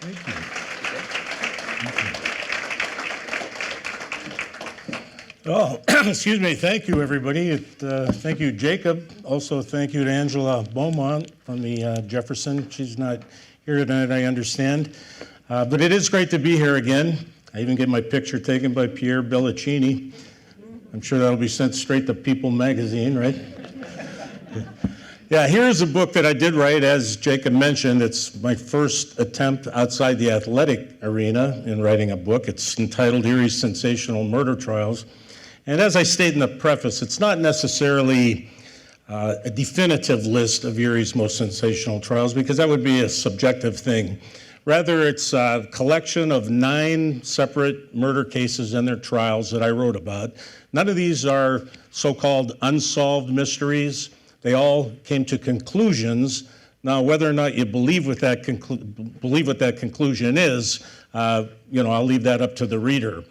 Thank you. Oh, excuse me. Thank you, everybody. Thank you, Jacob. Also, thank you to Angela Beaumont from the Jefferson. She's not here tonight, I understand. But it is great to be here again. I even get my picture taken by Pierre Bellicini. I'm sure that'll be sent straight to People magazine, right? Yeah, here's a book that I did write, as Jacob mentioned. It's my first attempt outside the athletic arena in writing a book. It's entitled Erie's Sensational Murder Trials. And as I state in the preface, it's not necessarily a definitive list of Erie's most sensational trials, because that would be a subjective thing. Rather, it's a collection of 9 separate murder cases and their trials that I wrote about. None of these are so-called unsolved mysteries. They all came to conclusions. Now, whether or not you believe what that conclusion is, I'll leave that up to the reader.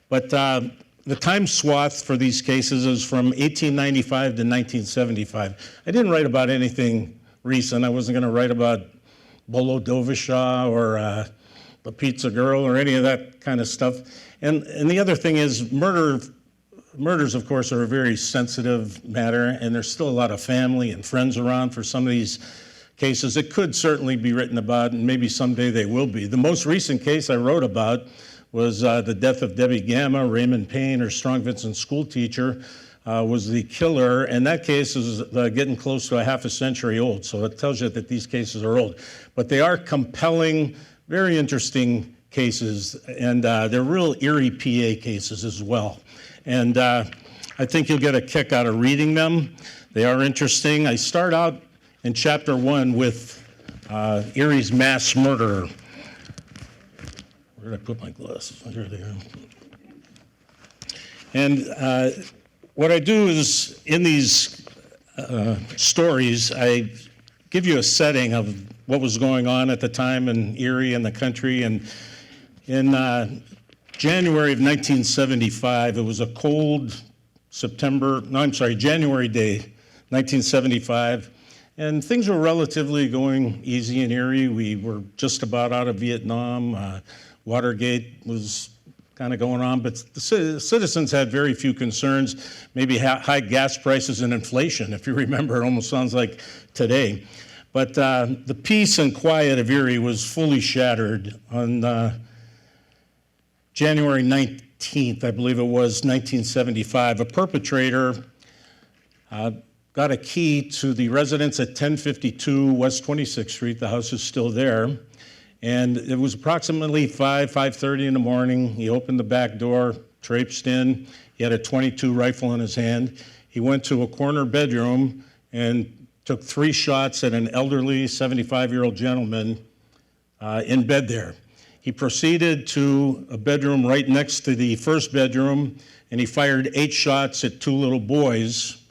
But the time swath for these cases is from 1895 to 1975. I didn't write about anything recent. I wasn't going to write about Bolo Dovisha or the Pizza Girl or any of that kind of stuff. And the other thing is murders, of course, are a very sensitive matter, and there's still a lot of family and friends around for some of these cases. It could certainly be written about, and maybe someday they will be. The most recent case I wrote about was the death of Debbie Gamma. Raymond Payne, her Strong Vincent school teacher, was the killer, and that case is getting close to a half a century old, so it tells you that these cases are old. But they are compelling, very interesting cases, and they're real Erie, PA cases as well. And I think you'll get a kick out of reading them. They are interesting. I start out in chapter 1 with Erie's mass murderer. Where did I put my glasses? Here they are. And what I do is, in these stories, I give you a setting of what was going on at the time in Erie and the country. And in January of 1975, it was a cold January day, 1975. And things were relatively going easy in Erie. We were just about out of Vietnam. Watergate was kind of going on, but the citizens had very few concerns, maybe high gas prices and inflation. If you remember, it almost sounds like today. But the peace and quiet of Erie was fully shattered on January 19th, I believe it was, 1975. A perpetrator got a key to the residence at 1052 West 26th Street. The house is still there. And it was approximately 5:30 in the morning. He opened the back door, traipsed in. He had a .22 rifle in his hand. He went to a corner bedroom and took 3 shots at an elderly 75-year-old gentleman in bed there. He proceeded to a bedroom right next to the first bedroom, and he fired 8 shots at 2 little boys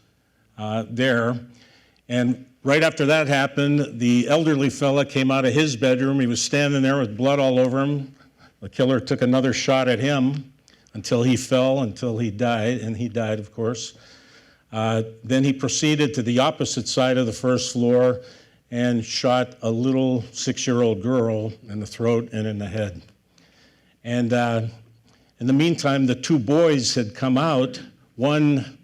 there. And right after that happened, the elderly fella came out of his bedroom. He was standing there with blood all over him. The killer took another shot at him until he fell, until he died, and he died, of course. Then he proceeded to the opposite side of the first floor and shot a little 6-year-old girl in the throat and in the head. And in the meantime, the 2 boys had come out. One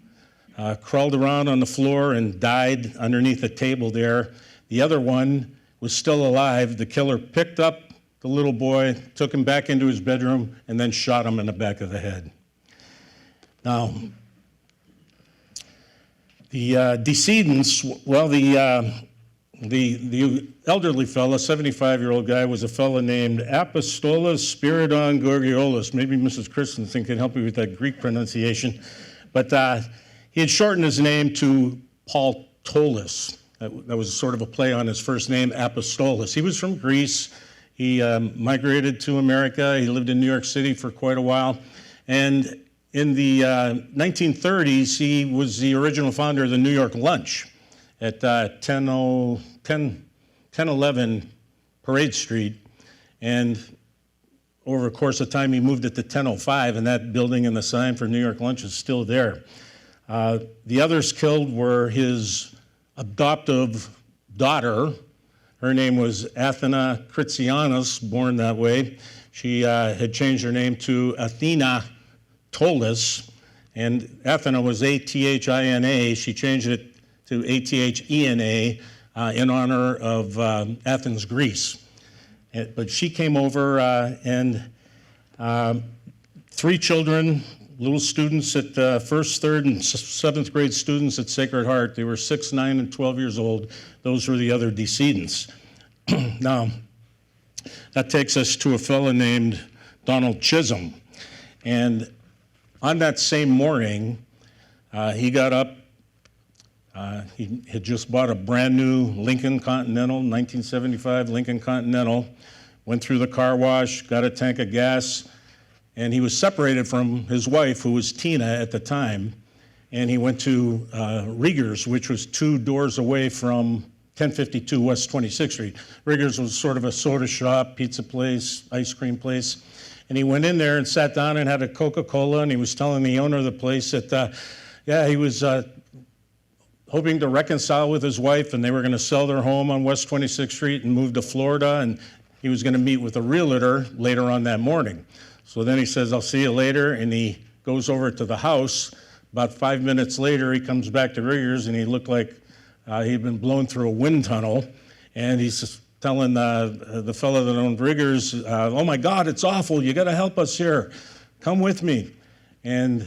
crawled around on the floor and died underneath a table there. The other one was still alive. The killer picked up the little boy, took him back into his bedroom, and then shot him in the back of the head. Now, the decedents, well, the elderly fellow, 75-year-old guy, was a fellow named Apostolos Spiridon Gorgiolis. Maybe Mrs. Christensen can help me with that Greek pronunciation. But he had shortened his name to Paul Tolis. That was sort of a play on his first name, Apostolos. He was from Greece. He migrated to America. He lived in New York City for quite a while. And in the 1930s, he was the original founder of the New York Lunch at 1011 Parade Street. And over the course of time, he moved it to 1005, and that building and the sign for New York Lunch is still there. The others killed were his adoptive daughter, Her name was Athena Kritsianos, born that way. She had changed her name to Athena Tolis, and Athena was A-T-H-I-N-A. She changed it to A-T-H-E-N-A in honor of Athens, Greece. But she came over and 3 children, little students at first, third, and seventh grade students at Sacred Heart. They were 6, 9, and 12 years old. Those were the other decedents. Now, that takes us to a fellow named Donald Chisholm. And on that same morning, he got up. He had just bought a brand new Lincoln Continental, 1975 Lincoln Continental, went through the car wash, got a tank of gas, and he was separated from his wife, who was Tina at the time, and he went to Rieger's, which was 2 doors away from 1052 West 26th Street. Rieger's was sort of a soda shop, pizza place, ice cream place. And he went in there and sat down and had a Coca-Cola, and he was telling the owner of the place that, he was hoping to reconcile with his wife, and they were going to sell their home on West 26th Street and move to Florida, and he was going to meet with a realtor later on that morning. So then he says, "I'll see you later," and he goes over to the house. About 5 minutes later, he comes back to Rieger's, and he looked like he'd been blown through a wind tunnel, and he's telling the fellow that owned Rieger's, "Oh my God, it's awful, you gotta help us here, come with me." And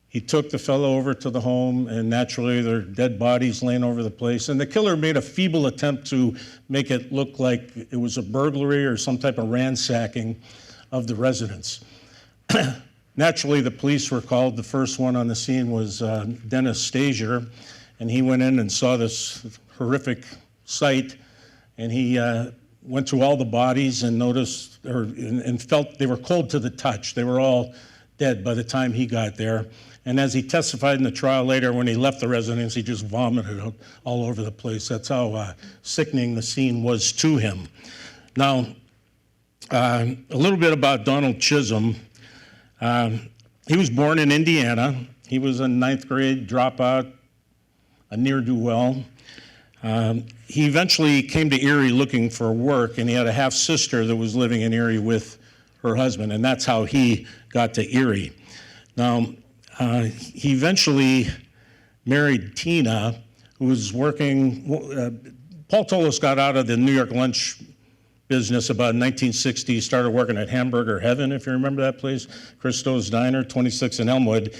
he took the fellow over to the home, and naturally there are dead bodies laying over the place. And the killer made a feeble attempt to make it look like it was a burglary or some type of ransacking of the residence. Naturally, the police were called. The first one on the scene was Dennis Stasier, and he went in and saw this horrific sight, and he went to all the bodies and noticed, and felt they were cold to the touch. They were all dead by the time he got there. And as he testified in the trial later, when he left the residence, he just vomited all over the place. That's how sickening the scene was to him. Now, a little bit about Donald Chisholm. He was born in Indiana. He was a 9th grade dropout, a ne'er-do-well. He eventually came to Erie looking for work, and he had a half-sister that was living in Erie with her husband, and that's how he got to Erie. Now, he eventually married Tina, who was working. Paul Tolis got out of the New York lunch business about 1960. He started working at Hamburger Heaven, if you remember that place, Christo's Diner, 26 in Elmwood.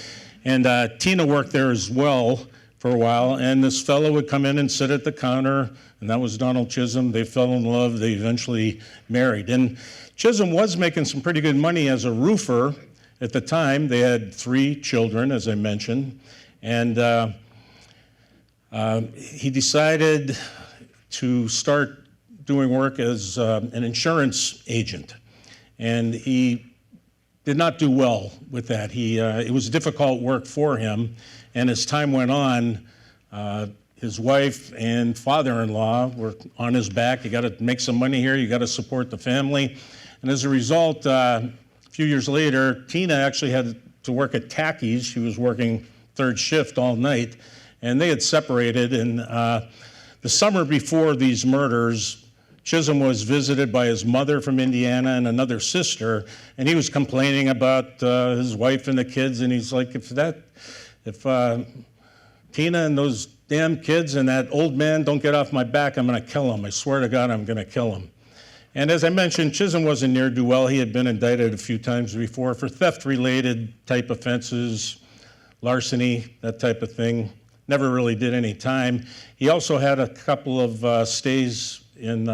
And Tina worked there as well for a while, and this fellow would come in and sit at the counter, and that was Donald Chisholm. They fell in love. They eventually married. And Chisholm was making some pretty good money as a roofer at the time. They had 3 children, as I mentioned, and he decided to start doing work as an insurance agent, and he did not do well with that. It was difficult work for him, and as time went on, his wife and father-in-law were on his back. You got to make some money here. You got to support the family, and as a result, a few years later, Tina actually had to work at Tacky's. She was working 3rd shift all night, and they had separated. And the summer before these murders, Chisholm was visited by his mother from Indiana and another sister, and he was complaining about his wife and the kids, and he's like, if Tina and those damn kids and that old man don't get off my back, I'm gonna kill him. I swear to God, I'm gonna kill him. And as I mentioned, Chisholm wasn't ne'er-do-well. He had been indicted a few times before for theft-related type offenses, larceny, that type of thing. Never really did any time. He also had a couple of stays in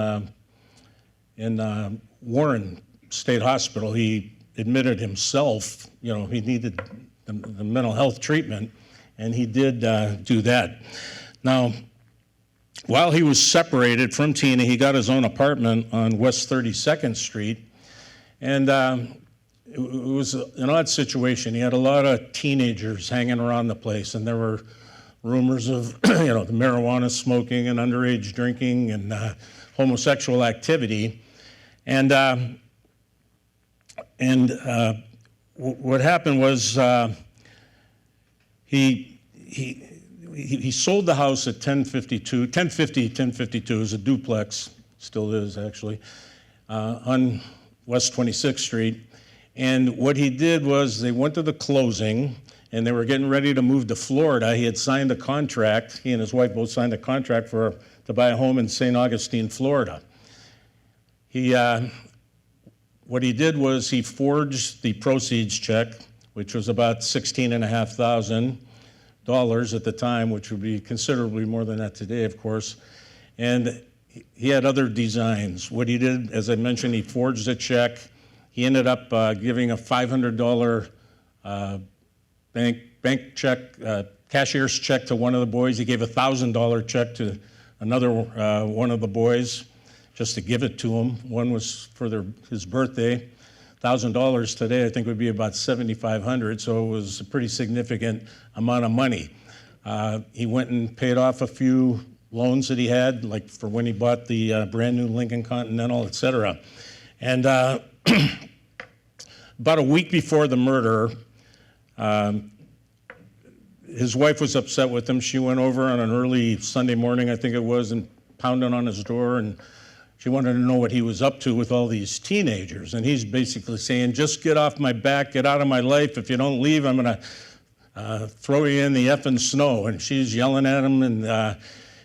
Warren State Hospital. He admitted himself, he needed the mental health treatment, and he did do that. Now, while he was separated from Tina, he got his own apartment on West 32nd Street, and it was an odd situation. He had a lot of teenagers hanging around the place, and there were rumors of the marijuana smoking and underage drinking and homosexual activity. And what happened was he sold the house at 1050, 1052, it was a duplex still is actually, on West 26th Street. And what he did was they went to the closing, and they were getting ready to move to Florida. He had signed a contract, he and his wife both signed a contract to buy a home in St. Augustine, Florida. What he did was he forged the proceeds check, which was about $16,500 at the time, which would be considerably more than that today, of course. And he had other designs. What he did, as I mentioned, he forged a check. He ended up giving a $500 bank check, cashier's check to one of the boys. He gave a $1,000 check to another one of the boys just to give it to him. One was for his birthday. $1,000 today I think would be about $7,500, so it was a pretty significant amount of money. He went and paid off a few loans that he had, like for when he bought the brand new Lincoln Continental, et cetera. And about a week before the murder, his wife was upset with him. She went over on an early Sunday morning, I think it was, and pounded on his door, and she wanted to know what he was up to with all these teenagers. And he's basically saying, just get off my back, get out of my life. If you don't leave, I'm going to throw you in the effing snow. And she's yelling at him, and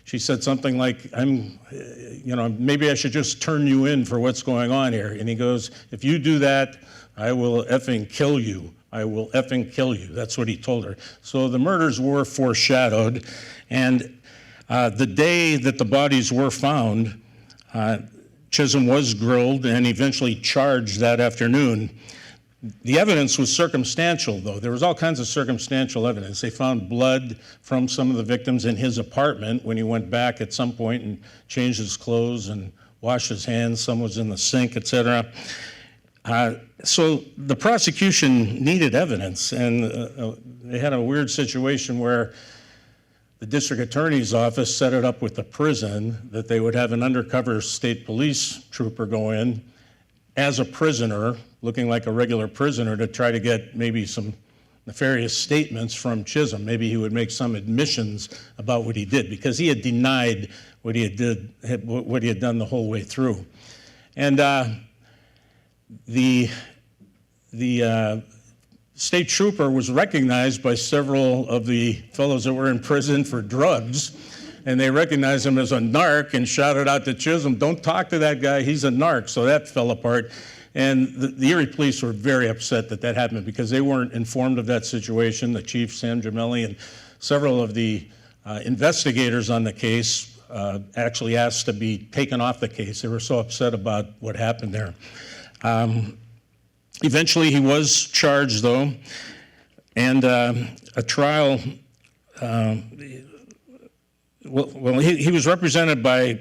she said something like, maybe I should just turn you in for what's going on here. And he goes, if you do that, I will effing kill you. I will effing kill you. That's what he told her. So the murders were foreshadowed. And the day that the bodies were found, Chisholm was grilled and eventually charged that afternoon. The evidence was circumstantial, though. There was all kinds of circumstantial evidence. They found blood from some of the victims in his apartment when he went back at some point and changed his clothes and washed his hands. Some was in the sink, et cetera. So the prosecution needed evidence, and they had a weird situation where the district attorney's office set it up with the prison that they would have an undercover state police trooper go in as a prisoner, looking like a regular prisoner, to try to get maybe some nefarious statements from Chisholm. Maybe he would make some admissions about what he did, because he had denied what he had done the whole way through. And the state trooper was recognized by several of the fellows that were in prison for drugs, and they recognized him as a narc and shouted out to Chisholm, don't talk to that guy, he's a narc. So that fell apart. And the Erie police were very upset that happened, because they weren't informed of that situation. The chief, Sam Gemelli, and several of the investigators on the case actually asked to be taken off the case. They were so upset about what happened there. Eventually he was charged, though, and a trial, he was represented by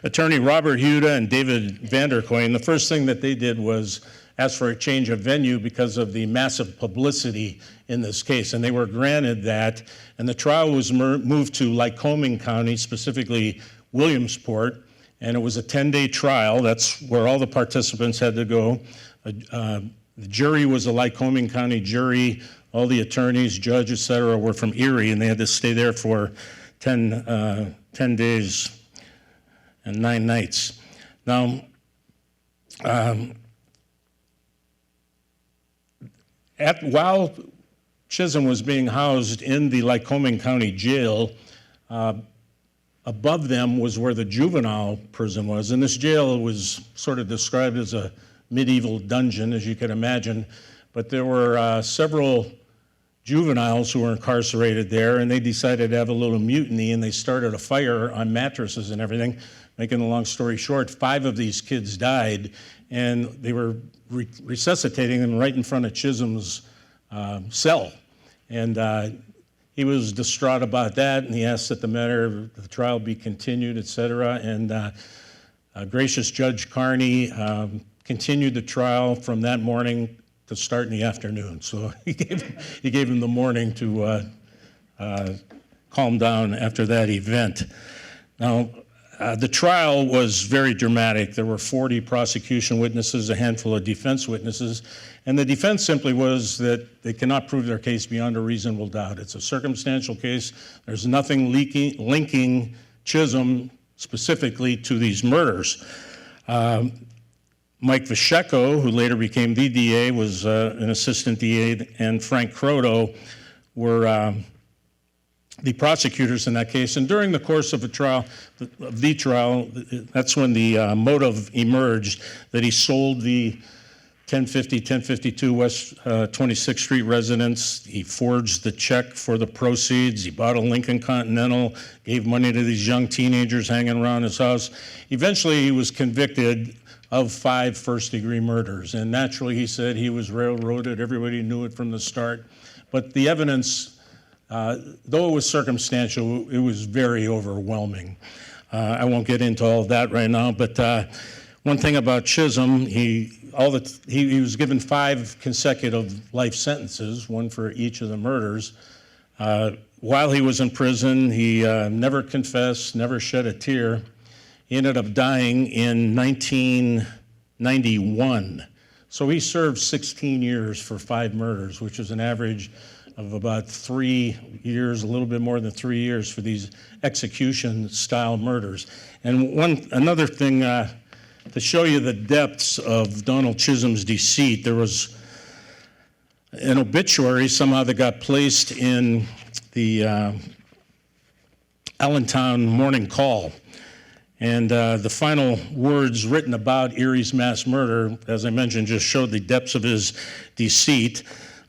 attorney Robert Huda and David Vandercoin. The first thing that they did was ask for a change of venue because of the massive publicity in this case, and they were granted that, and the trial was moved to Lycoming County, specifically Williamsport, and it was a 10-day trial. That's where all the participants had to go. The jury was a Lycoming County jury. All the attorneys, judge, et cetera, were from Erie, and they had to stay there for 10 days and 9 nights. Now, while Chisholm was being housed in the Lycoming County jail, above them was where the juvenile prison was, and this jail was sort of described as a medieval dungeon, as you can imagine, but there were several juveniles who were incarcerated there, and they decided to have a little mutiny, and they started a fire on mattresses and everything. Making a long story short, 5 of these kids died, and they were resuscitating them right in front of Chisholm's cell. And he was distraught about that, and he asked that the trial be continued, et cetera. And gracious Judge Carney continued the trial from that morning to start in the afternoon. So he gave him the morning to calm down after that event. Now, the trial was very dramatic. There were 40 prosecution witnesses, a handful of defense witnesses, and the defense simply was that they cannot prove their case beyond a reasonable doubt. It's a circumstantial case. There's nothing linking Chisholm specifically to these murders. Mike Vasheko, who later became the DA, was an assistant DA, and Frank Croto were the prosecutors in that case. And during the course of the trial, that's when the motive emerged that he sold the 1052 West 26th Street residence. He forged the check for the proceeds. He bought a Lincoln Continental, gave money to these young teenagers hanging around his house. Eventually, he was convicted of 5 first-degree murders. And naturally, he said he was railroaded. Everybody knew it from the start. But the evidence, though it was circumstantial, it was very overwhelming. I won't get into all of that right now, but one thing about Chisholm, he was given 5 consecutive life sentences, one for each of the murders. While he was in prison, he never confessed, never shed a tear. He ended up dying in 1991. So he served 16 years for 5 murders, which is an average of about 3 years, a little bit more than 3 years for these execution-style murders. And another thing, to show you the depths of Donald Chisholm's deceit, there was an obituary somehow that got placed in the Allentown Morning Call. And the final words written about Erie's mass murder, as I mentioned, just showed the depths of his deceit.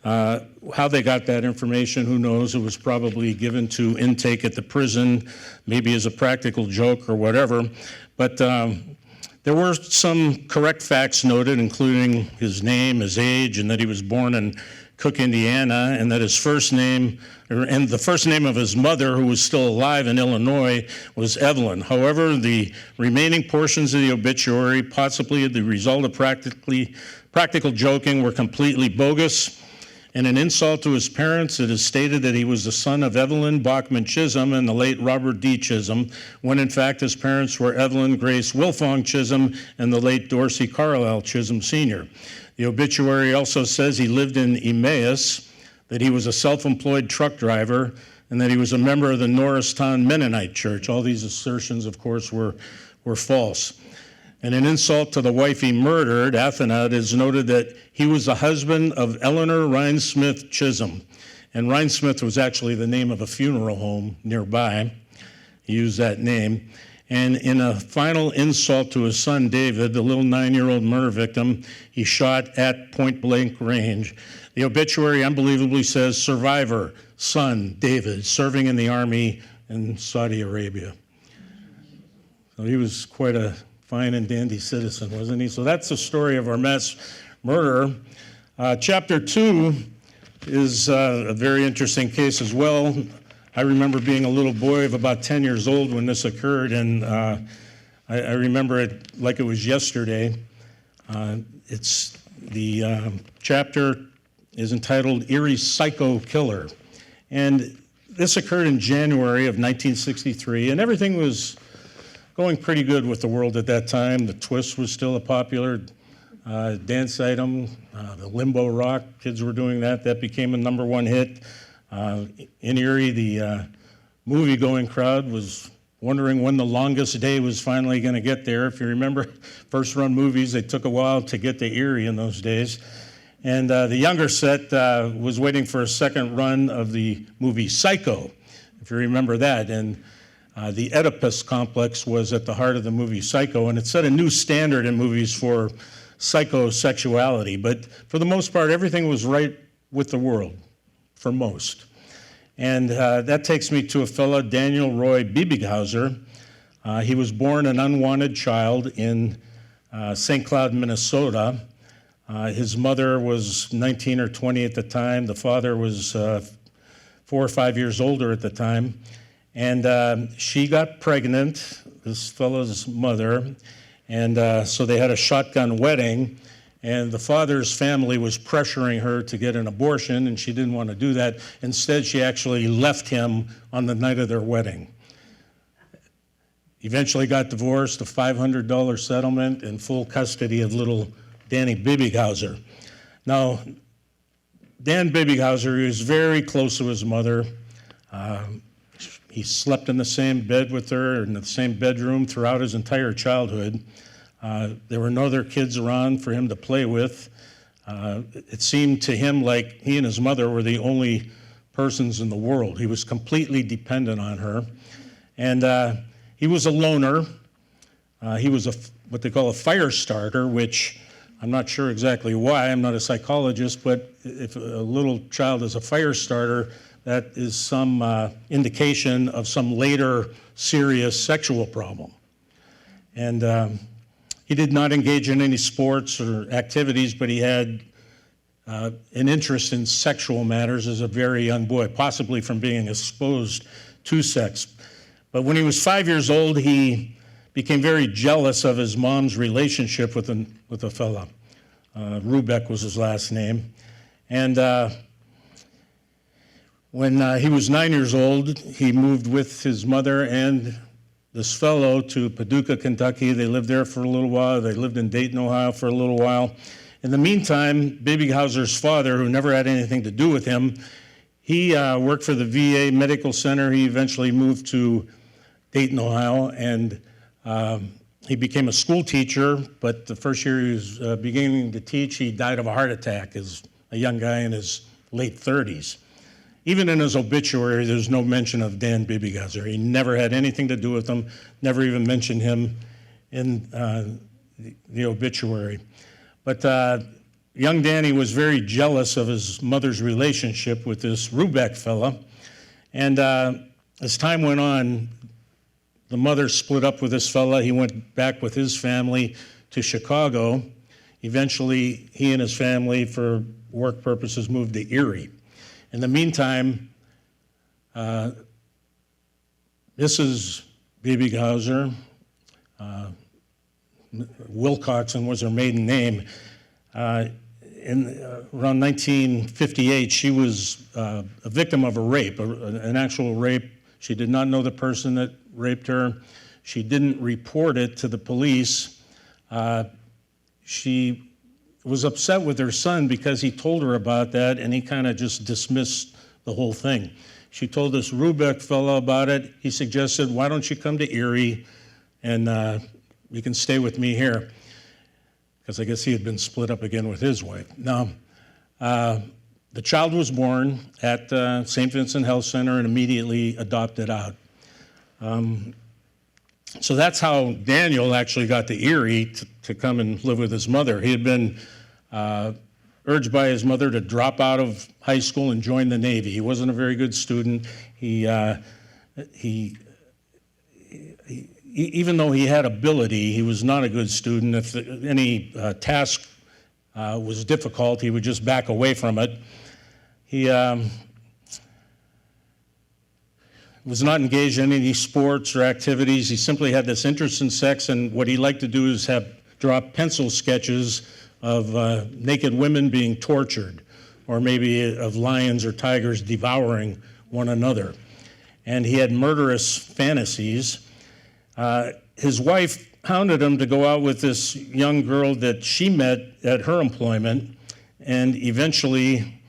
How they got that information, who knows? It was probably given to intake at the prison, maybe as a practical joke or whatever. But there were some correct facts noted, including his name, his age, and that he was born in Cook, Indiana, and that his first name, and the first name of his mother, who was still alive in Illinois, was Evelyn. However, the remaining portions of the obituary, possibly the result of practical joking, were completely bogus. In an insult to his parents, it is stated that he was the son of Evelyn Bachman Chisholm and the late Robert D. Chisholm, when in fact his parents were Evelyn Grace Wilfong Chisholm and the late Dorsey Carlisle Chisholm Sr. The obituary also says he lived in Emmaus, that he was a self-employed truck driver, and that he was a member of the Norristown Mennonite Church. All these assertions, of course, were false. And an insult to the wife he murdered, Athenad, is noted that he was the husband of Eleanor Rhinesmith Chisholm. And Rhinesmith was actually the name of a funeral home nearby. He used that name. And in a final insult to his son, David, the little 9-year-old murder victim, he shot at point-blank range. The obituary unbelievably says, survivor, son, David, serving in the army in Saudi Arabia. So he was quite a fine and dandy citizen, wasn't he? So that's the story of our mass murder. Chapter 2 is a very interesting case as well. I remember being a little boy of about 10 years old when this occurred, and I remember it like it was yesterday. It's the chapter is entitled Erie Psycho Killer. And this occurred in January of 1963, and everything was going pretty good with the world at that time. The twist was still a popular dance item. The limbo rock, kids were doing that. That became a #1 hit. In Erie, the movie-going crowd was wondering when the longest day was finally going to get there. If you remember first-run movies, they took a while to get to Erie in those days. And the younger set was waiting for a second run of the movie Psycho, if you remember that. And the Oedipus Complex was at the heart of the movie Psycho, and it set a new standard in movies for psychosexuality. But for the most part, everything was right with the world, for most. And that takes me to a fellow, Daniel Roy Biebighauser. He was born an unwanted child in St. Cloud, Minnesota. His mother was 19 or 20 at the time. The father was 4 or 5 years older at the time. And she got pregnant, this fellow's mother, and so they had a shotgun wedding, and the father's family was pressuring her to get an abortion, and she didn't want to do that. Instead, she actually left him on the night of their wedding. Eventually got divorced, a $500 settlement, and full custody of little Danny Biebighauser. Now, Dan Biebighauser is very close to his mother. He slept in the same bed with her, in the same bedroom throughout his entire childhood. There were no other kids around for him to play with. It seemed to him like he and his mother were the only persons in the world. He was completely dependent on her. And he was a loner. He was what they call a fire starter, which I'm not sure exactly why. I'm not a psychologist, but if a little child is a fire starter, that is some indication of some later serious sexual problem. And he did not engage in any sports or activities, but he had an interest in sexual matters as a very young boy, possibly from being exposed to sex. But when he was 5 years old, he became very jealous of his mom's relationship with a fella. Rubeck was his last name. And when he was 9 years old, he moved with his mother and this fellow to Paducah, Kentucky. They lived there for a little while. They lived in Dayton, Ohio for a little while. In the meantime, Biebighauser's father, who never had anything to do with him, he worked for the VA Medical Center. He eventually moved to Dayton, Ohio, and he became a school teacher, but the first year he was beginning to teach, he died of a heart attack as a young guy in his late 30s. Even in his obituary, there's no mention of Dan Biebighauser. He never had anything to do with him, never even mentioned him in the obituary. But young Danny was very jealous of his mother's relationship with this Rubeck fella. And as time went on, the mother split up with this fella. He went back with his family to Chicago. Eventually, he and his family, for work purposes, moved to Erie. In the meantime, Mrs. Biebighauser, Wilcoxon was her maiden name. Around 1958, she was a victim of a rape, an actual rape. She did not know the person that raped her. She didn't report it to the police. She was upset with her son because he told her about that, and he kind of just dismissed the whole thing. She told this Rubeck fellow about it. He suggested, why don't you come to Erie and you can stay with me here? Because I guess he had been split up again with his wife. Now, the child was born at St. Vincent Health Center and immediately adopted out. So that's how Daniel actually got to Erie to come and live with his mother. He had been urged by his mother to drop out of high school and join the Navy. He wasn't a very good student. Even though he had ability, he was not a good student. If any task was difficult, he would just back away from it. He was not engaged in any sports or activities. He simply had this interest in sex, and what he liked to do is draw pencil sketches of naked women being tortured, or maybe of lions or tigers devouring one another. And he had murderous fantasies. His wife hounded him to go out with this young girl that she met at her employment, and eventually,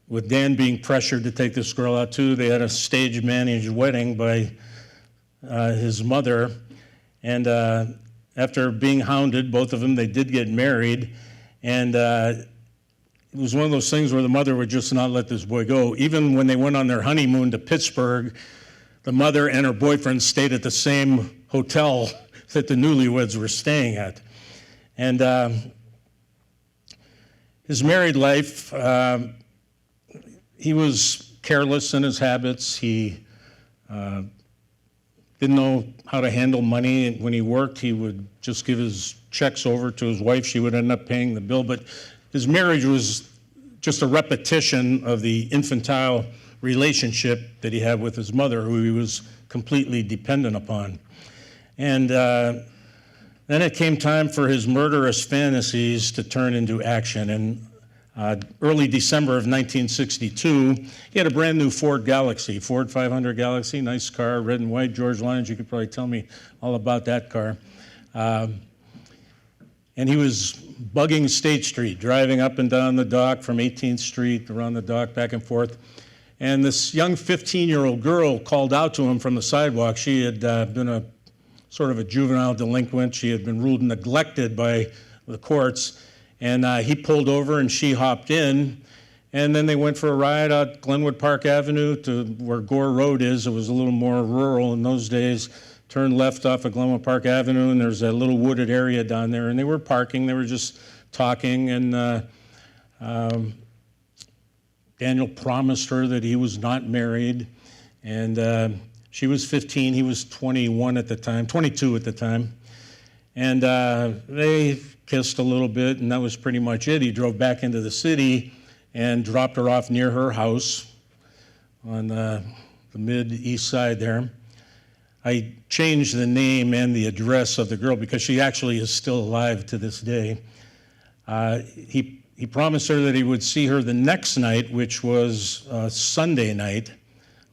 with Dan being pressured to take this girl out too, they had a stage-managed wedding by his mother. And after being hounded, both of them, they did get married. And it was one of those things where the mother would just not let this boy go. Even when they went on their honeymoon to Pittsburgh, the mother and her boyfriend stayed at the same hotel that the newlyweds were staying at. And his married life, he was careless in his habits. He didn't know how to handle money. When he worked, he would just give his checks over to his wife. She would end up paying the bill. But his marriage was just a repetition of the infantile relationship that he had with his mother, who he was completely dependent upon. And then it came time for his murderous fantasies to turn into action. And early December of 1962, he had a brand new Ford Galaxy, Ford 500 Galaxy, nice car, red and white. George Lyons, you could probably tell me all about that car. And he was bugging State Street, driving up and down the dock from 18th Street, around the dock, back and forth. And this young 15-year-old girl called out to him from the sidewalk. She had been a sort of a juvenile delinquent. She had been ruled neglected by the courts. And he pulled over and she hopped in. And then they went for a ride out Glenwood Park Avenue to where Gore Road is. It was a little more rural in those days. Turned left off of Glenwood Park Avenue, and there's a little wooded area down there. And they were parking. They were just talking. And Daniel promised her that he was not married. And she was 15. He was 21 at the time, 22 at the time. And they kissed a little bit, and that was pretty much it. He drove back into the city and dropped her off near her house on the mid-east side there. I changed the name and the address of the girl because she actually is still alive to this day. He promised her that he would see her the next night, which was Sunday night,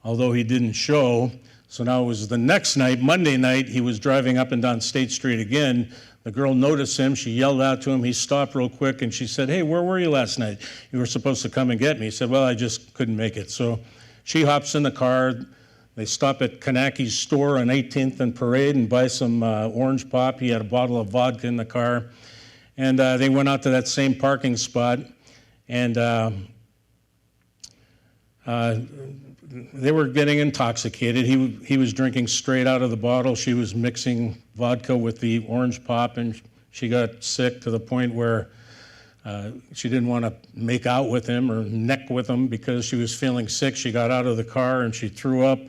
although he didn't show. So now it was the next night, Monday night, he was driving up and down State Street again. The girl noticed him. She yelled out to him. He stopped real quick, and she said, "Hey, where were you last night? You were supposed to come and get me." He said, "Well, I just couldn't make it." So she hops in the car. They stop at Kanaki's store on 18th and Parade and buy some orange pop. He had a bottle of vodka in the car. And they went out to that same parking spot. And they were getting intoxicated. He was drinking straight out of the bottle. She was mixing vodka with the orange pop, and she got sick to the point where she didn't want to make out with him or neck with him because she was feeling sick. She got out of the car and she threw up,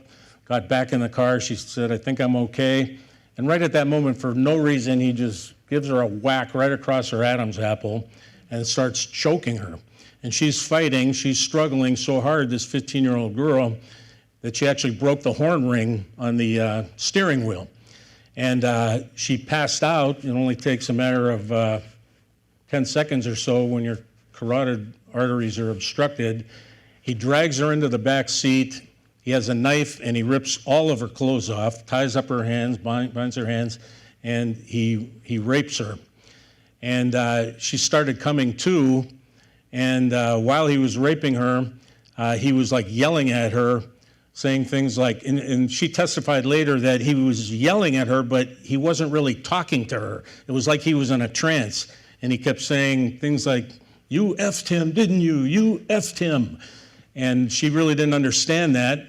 got back in the car. She said, "I think I'm okay." And right at that moment, for no reason, he just gives her a whack right across her Adam's apple and starts choking her. And she's fighting, she's struggling so hard, this 15-year-old girl, that she actually broke the horn ring on the steering wheel. And she passed out. It only takes a matter of 10 seconds or so when your carotid arteries are obstructed. He drags her into the back seat. He has a knife and he rips all of her clothes off, ties up her hands, binds her hands, and he rapes her. And she started coming to. And while he was raping her, he was like yelling at her, saying things like, and she testified later that he was yelling at her, but he wasn't really talking to her. It was like he was in a trance. And he kept saying things like, "You effed him, didn't you? You effed him." And she really didn't understand that.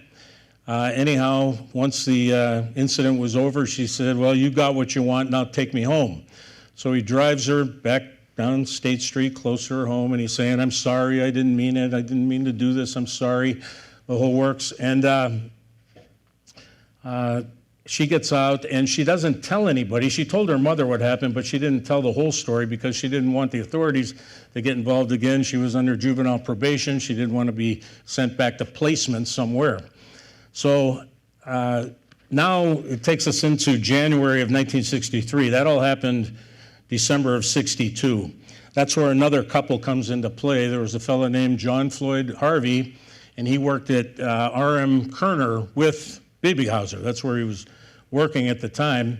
Anyhow, once the incident was over, she said, "Well, you got what you want, now take me home." So he drives her back down State Street, close to her home, and he's saying, "I'm sorry, I didn't mean it. I didn't mean to do this. I'm sorry," the whole works. And she gets out, and she doesn't tell anybody. She told her mother what happened, but she didn't tell the whole story because she didn't want the authorities to get involved again. She was under juvenile probation. She didn't want to be sent back to placement somewhere. So now it takes us into January of 1963. That all happened December of 62. That's where another couple comes into play. There was a fellow named John Floyd Harvey, and he worked at R.M. Kerner with Biebighauser. That's where he was working at the time.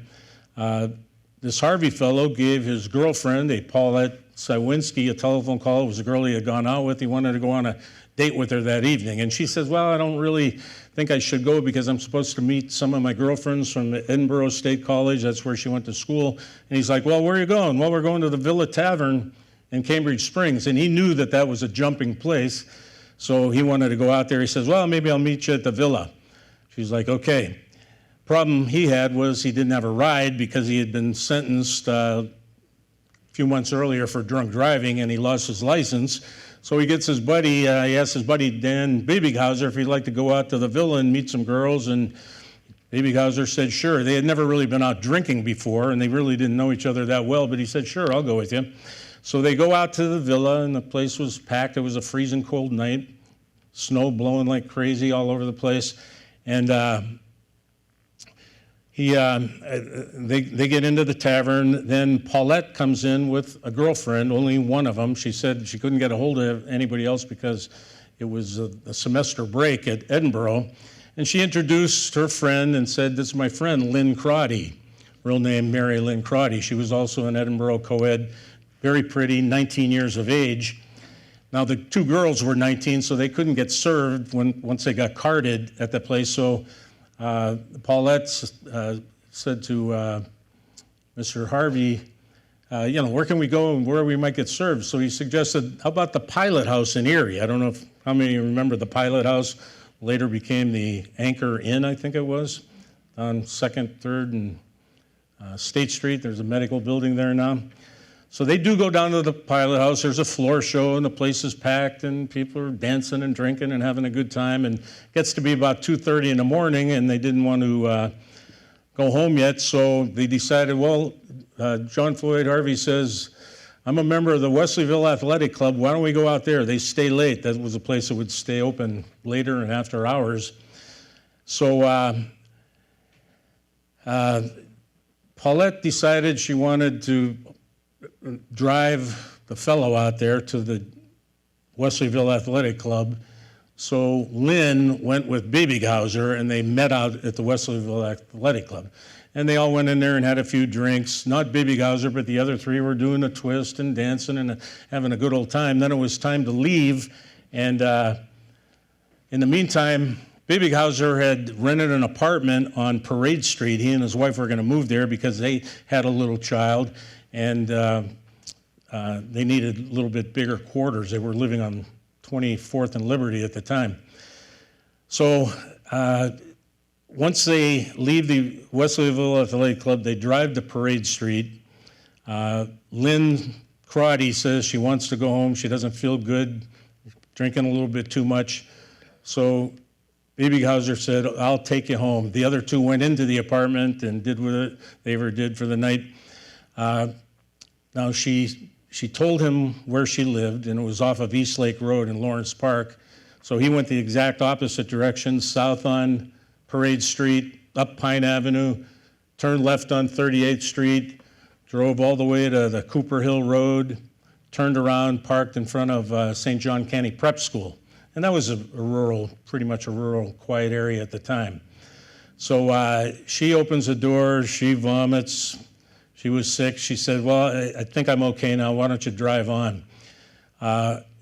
This Harvey fellow gave his girlfriend, a Paulette Sywinski, a telephone call. It was a girl he had gone out with. He wanted to go on a date with her that evening. And she says, "Well, I don't really think I should go because I'm supposed to meet some of my girlfriends from the Edinburgh State College." That's where she went to school. And he's like, "Well, where are you going?" "Well, we're going to the Villa Tavern in Cambridge Springs." And he knew that that was a jumping place. So he wanted to go out there. He says, "Well, maybe I'll meet you at the Villa." She's like, "Okay." Problem he had was he didn't have a ride because he had been sentenced a few months earlier for drunk driving, and he lost his license. So he gets his buddy, he asks his buddy Dan Biebighauser if he'd like to go out to the Villa and meet some girls, and Biebighauser said sure. They had never really been out drinking before, and they really didn't know each other that well, but he said, "Sure, I'll go with you." So they go out to the Villa, and the place was packed. It was a freezing cold night, snow blowing like crazy all over the place, and they get into the tavern. Then Paulette comes in with a girlfriend, only one of them. She said she couldn't get a hold of anybody else because it was a semester break at Edinburgh. And she introduced her friend and said, "This is my friend, Lynn Crotty," real name Mary Lynn Crotty. She was also an Edinburgh co-ed, very pretty, 19 years of age. Now, the two girls were 19, so they couldn't get served once they got carded at the place. So Paulette said to Mr. Harvey, where can we go and where we might get served? So he suggested, how about the Pilot House in Erie? I don't know how many remember the Pilot House. Later became the Anchor Inn, I think it was, on 2nd, 3rd, and State Street. There's a medical building there now. So they do go down to the Pilot House. There's a floor show, and the place is packed, and people are dancing and drinking and having a good time. And it gets to be about 2:30 in the morning, and they didn't want to go home yet, so they decided, well, John Floyd Harvey says, I'm a member of the Wesleyville Athletic Club. Why don't we go out there? They stay late. That was a place that would stay open later and after hours. So Paulette decided she wanted to drive the fellow out there to the Wesleyville Athletic Club. So Lynn went with Biebighauser, and they met out at the Wesleyville Athletic Club. And they all went in there and had a few drinks. Not Biebighauser, but the other three were doing a twist and dancing and having a good old time. Then it was time to leave. And in the meantime, Biebighauser had rented an apartment on Parade Street. He and his wife were going to move there because they had a little child, and they needed a little bit bigger quarters. They were living on 24th and Liberty at the time. So once they leave the Wesleyville Athletic Club, they drive to Parade Street. Lynn Crotty says she wants to go home. She doesn't feel good, drinking a little bit too much. So Biebighauser said, I'll take you home. The other two went into the apartment and did what they ever did for the night. Now she told him where she lived, and it was off of East Lake Road in Lawrence Park. So he went the exact opposite direction, south on Parade Street, up Pine Avenue, turned left on 38th Street, drove all the way to the Cooper Hill Road, turned around, parked in front of St. John County Prep School. And that was a rural, pretty much a rural, quiet area at the time. So she opens the door, she vomits. She was sick. She said, well, I think I'm okay now. Why don't you drive on?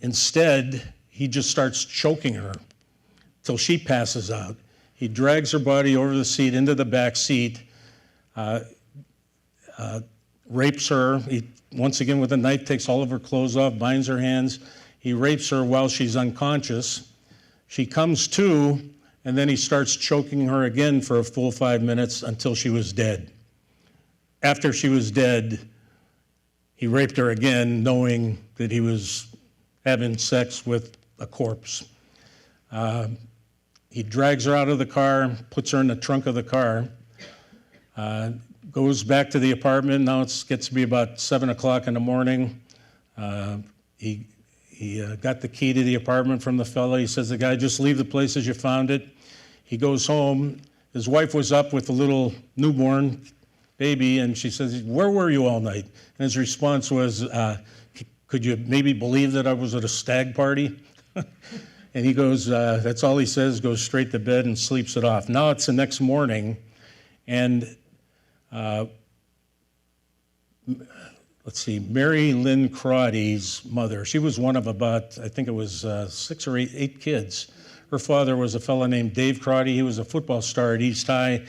Instead, he just starts choking her till she passes out. He drags her body over the seat into the back seat, rapes her. He, once again, with a knife, takes all of her clothes off, binds her hands. He rapes her while she's unconscious. She comes to, and then he starts choking her again for a full 5 minutes until she was dead. After she was dead, he raped her again, knowing that he was having sex with a corpse. He drags her out of the car, puts her in the trunk of the car, goes back to the apartment. Now it gets to be about 7 o'clock in the morning. He got the key to the apartment from the fellow. He says, the guy, just leave the place as you found it. He goes home. His wife was up with a little newborn baby, and she says, where were you all night? And his response was, could you maybe believe that I was at a stag party? And he goes, that's all he says, goes straight to bed and sleeps it off. Now it's the next morning, and let's see, Mary Lynn Crotty's mother, she was one of about, I think it was 6 or 8 kids. Her father was a fellow named Dave Crotty. He was a football star at East High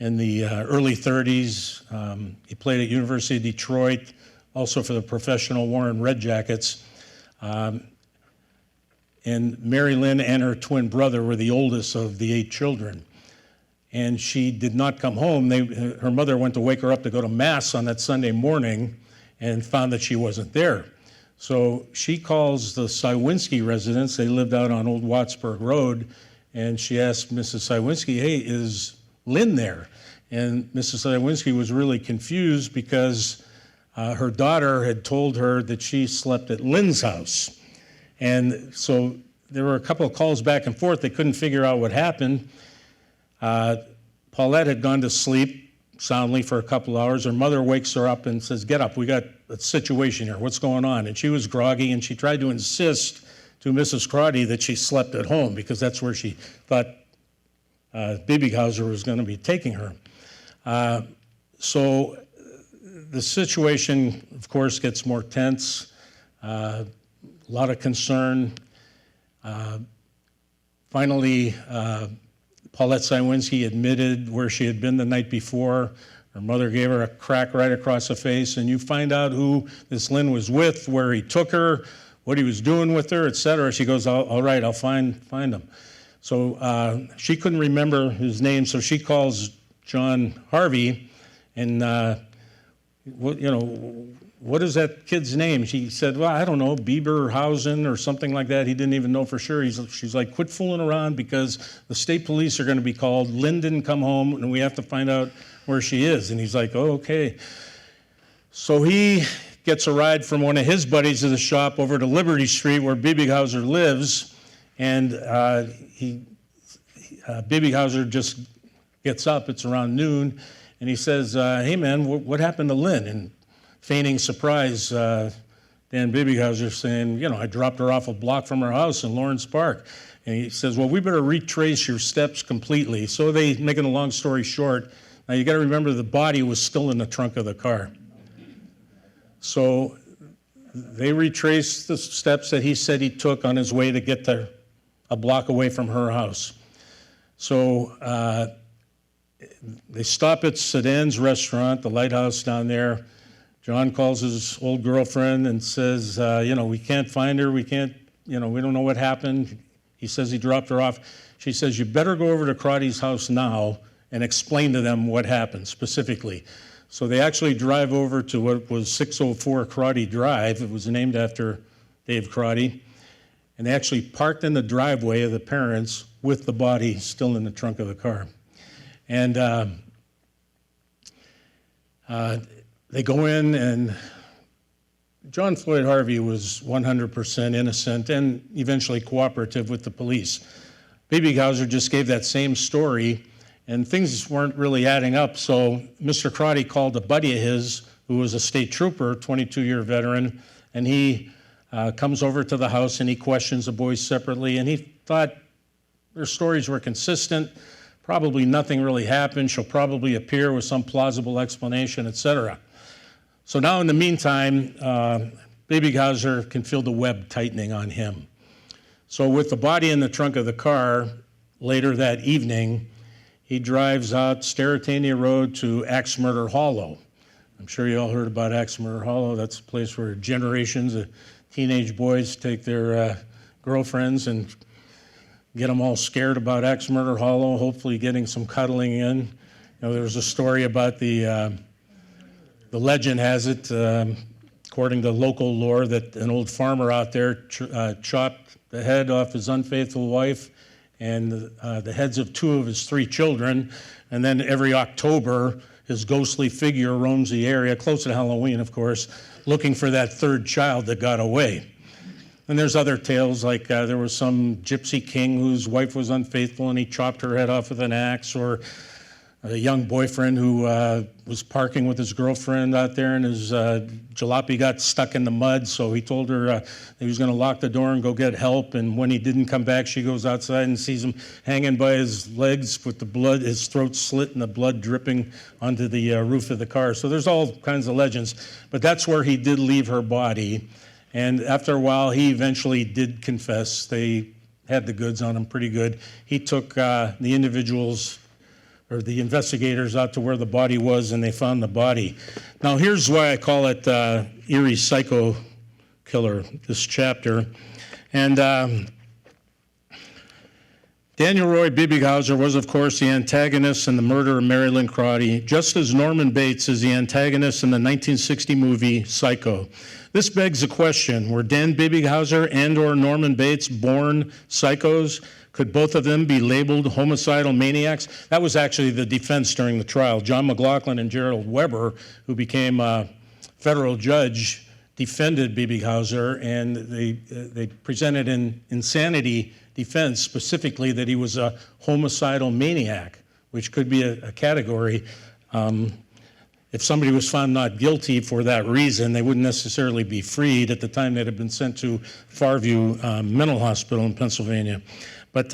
in the early 30s. He played at University of Detroit, also for the professional Warren Red Jackets. And Mary Lynn and her twin brother were the oldest of the 8 children. And she did not come home. Her mother went to wake her up to go to Mass on that Sunday morning and found that she wasn't there. So she calls the Sywinski residence. They lived out on Old Wattsburg Road. And she asked Mrs. Sywinski, hey, is Lynn there? And Mrs. Sywinski was really confused because her daughter had told her that she slept at Lynn's house. And so there were a couple of calls back and forth. They couldn't figure out what happened. Paulette had gone to sleep soundly for a couple hours. Her mother wakes her up and says, get up, we got a situation here, what's going on? And she was groggy, and she tried to insist to Mrs. Crotty that she slept at home because that's where she thought Biebighauser was going to be taking her. So the situation, of course, gets more tense. a lot of concern. Finally, Paulette Sywinski admitted where she had been the night before. Her mother gave her a crack right across the face, and you find out who this Lynn was with, where he took her, what he was doing with her, etc. She goes, all right, I'll find him. So she couldn't remember his name, so she calls John Harvey, and what is that kid's name? She said, well, I don't know, Biebighauser or something like that. He didn't even know for sure. She's like, quit fooling around because the state police are going to be called. Lynn didn't come home, and we have to find out where she is. And he's like, oh, okay. So he gets a ride from one of his buddies to the shop over to Liberty Street where Biebighauser lives, and Biebighauser just gets up. It's around noon, and he says, hey, man, what happened to Lynn? And feigning surprise, Dan Biebighauser saying, I dropped her off a block from her house in Lawrence Park. And he says, well, we better retrace your steps completely. So they, making a long story short, now you got to remember the body was still in the trunk of the car. So they retraced the steps that he said he took on his way to get to a block away from her house. So they stop at Sedan's restaurant, the Lighthouse down there. John calls his old girlfriend and says, we can't find her. We can't, we don't know what happened. He says he dropped her off. She says, you better go over to Crotty's house now and explain to them what happened specifically. So they actually drive over to what was 604 Crotty Drive. It was named after Dave Crotty. And they actually parked in the driveway of the parents with the body still in the trunk of the car. And they go in, and John Floyd Harvey was 100% innocent and eventually cooperative with the police. Biebighauser just gave that same story, and things weren't really adding up. So Mr. Crotty called a buddy of his who was a state trooper, 22-year veteran, and he comes over to the house and he questions the boys separately, and he thought their stories were consistent. Probably nothing really happened. She'll probably appear with some plausible explanation, etc. So now in the meantime, Biebighauser can feel the web tightening on him. So with the body in the trunk of the car, later that evening, he drives out Sterretania Road to Axe Murder Hollow. I'm sure you all heard about Axe Murder Hollow. That's a place where generations of teenage boys take their girlfriends and get them all scared about Axe Murder Hollow, hopefully getting some cuddling in. There was a story about the legend has it, according to local lore, that an old farmer out there chopped the head off his unfaithful wife and the heads of 2 of his 3 children, and then every October his ghostly figure roams the area, close to Halloween of course, looking for that 3rd child that got away. And there's other tales, like there was some gypsy king whose wife was unfaithful and he chopped her head off with an axe, or a young boyfriend who was parking with his girlfriend out there, and his jalopy got stuck in the mud, so he told her he was going to lock the door and go get help, and when he didn't come back, she goes outside and sees him hanging by his legs with the blood, his throat slit and the blood dripping onto the roof of the car. So there's all kinds of legends, but that's where he did leave her body, and after a while, he eventually did confess. They had the goods on him pretty good. He took the individuals, or the investigators, out to where the body was, and they found the body. Now here's why I call it Erie Psycho Killer, this chapter. And Daniel Roy Biebighauser was, of course, the antagonist in the murder of Mary Lynn Crotty, just as Norman Bates is the antagonist in the 1960 movie Psycho. This begs the question, were Dan Biebighauser and or Norman Bates born psychos? Could both of them be labeled homicidal maniacs? That was actually the defense during the trial. John McLaughlin and Gerald Weber, who became a federal judge, defended Biebighauser, and they presented an insanity defense, specifically that he was a homicidal maniac, which could be a category. If somebody was found not guilty for that reason, they wouldn't necessarily be freed. At the time, they'd have been sent to Farview Mental Hospital in Pennsylvania. But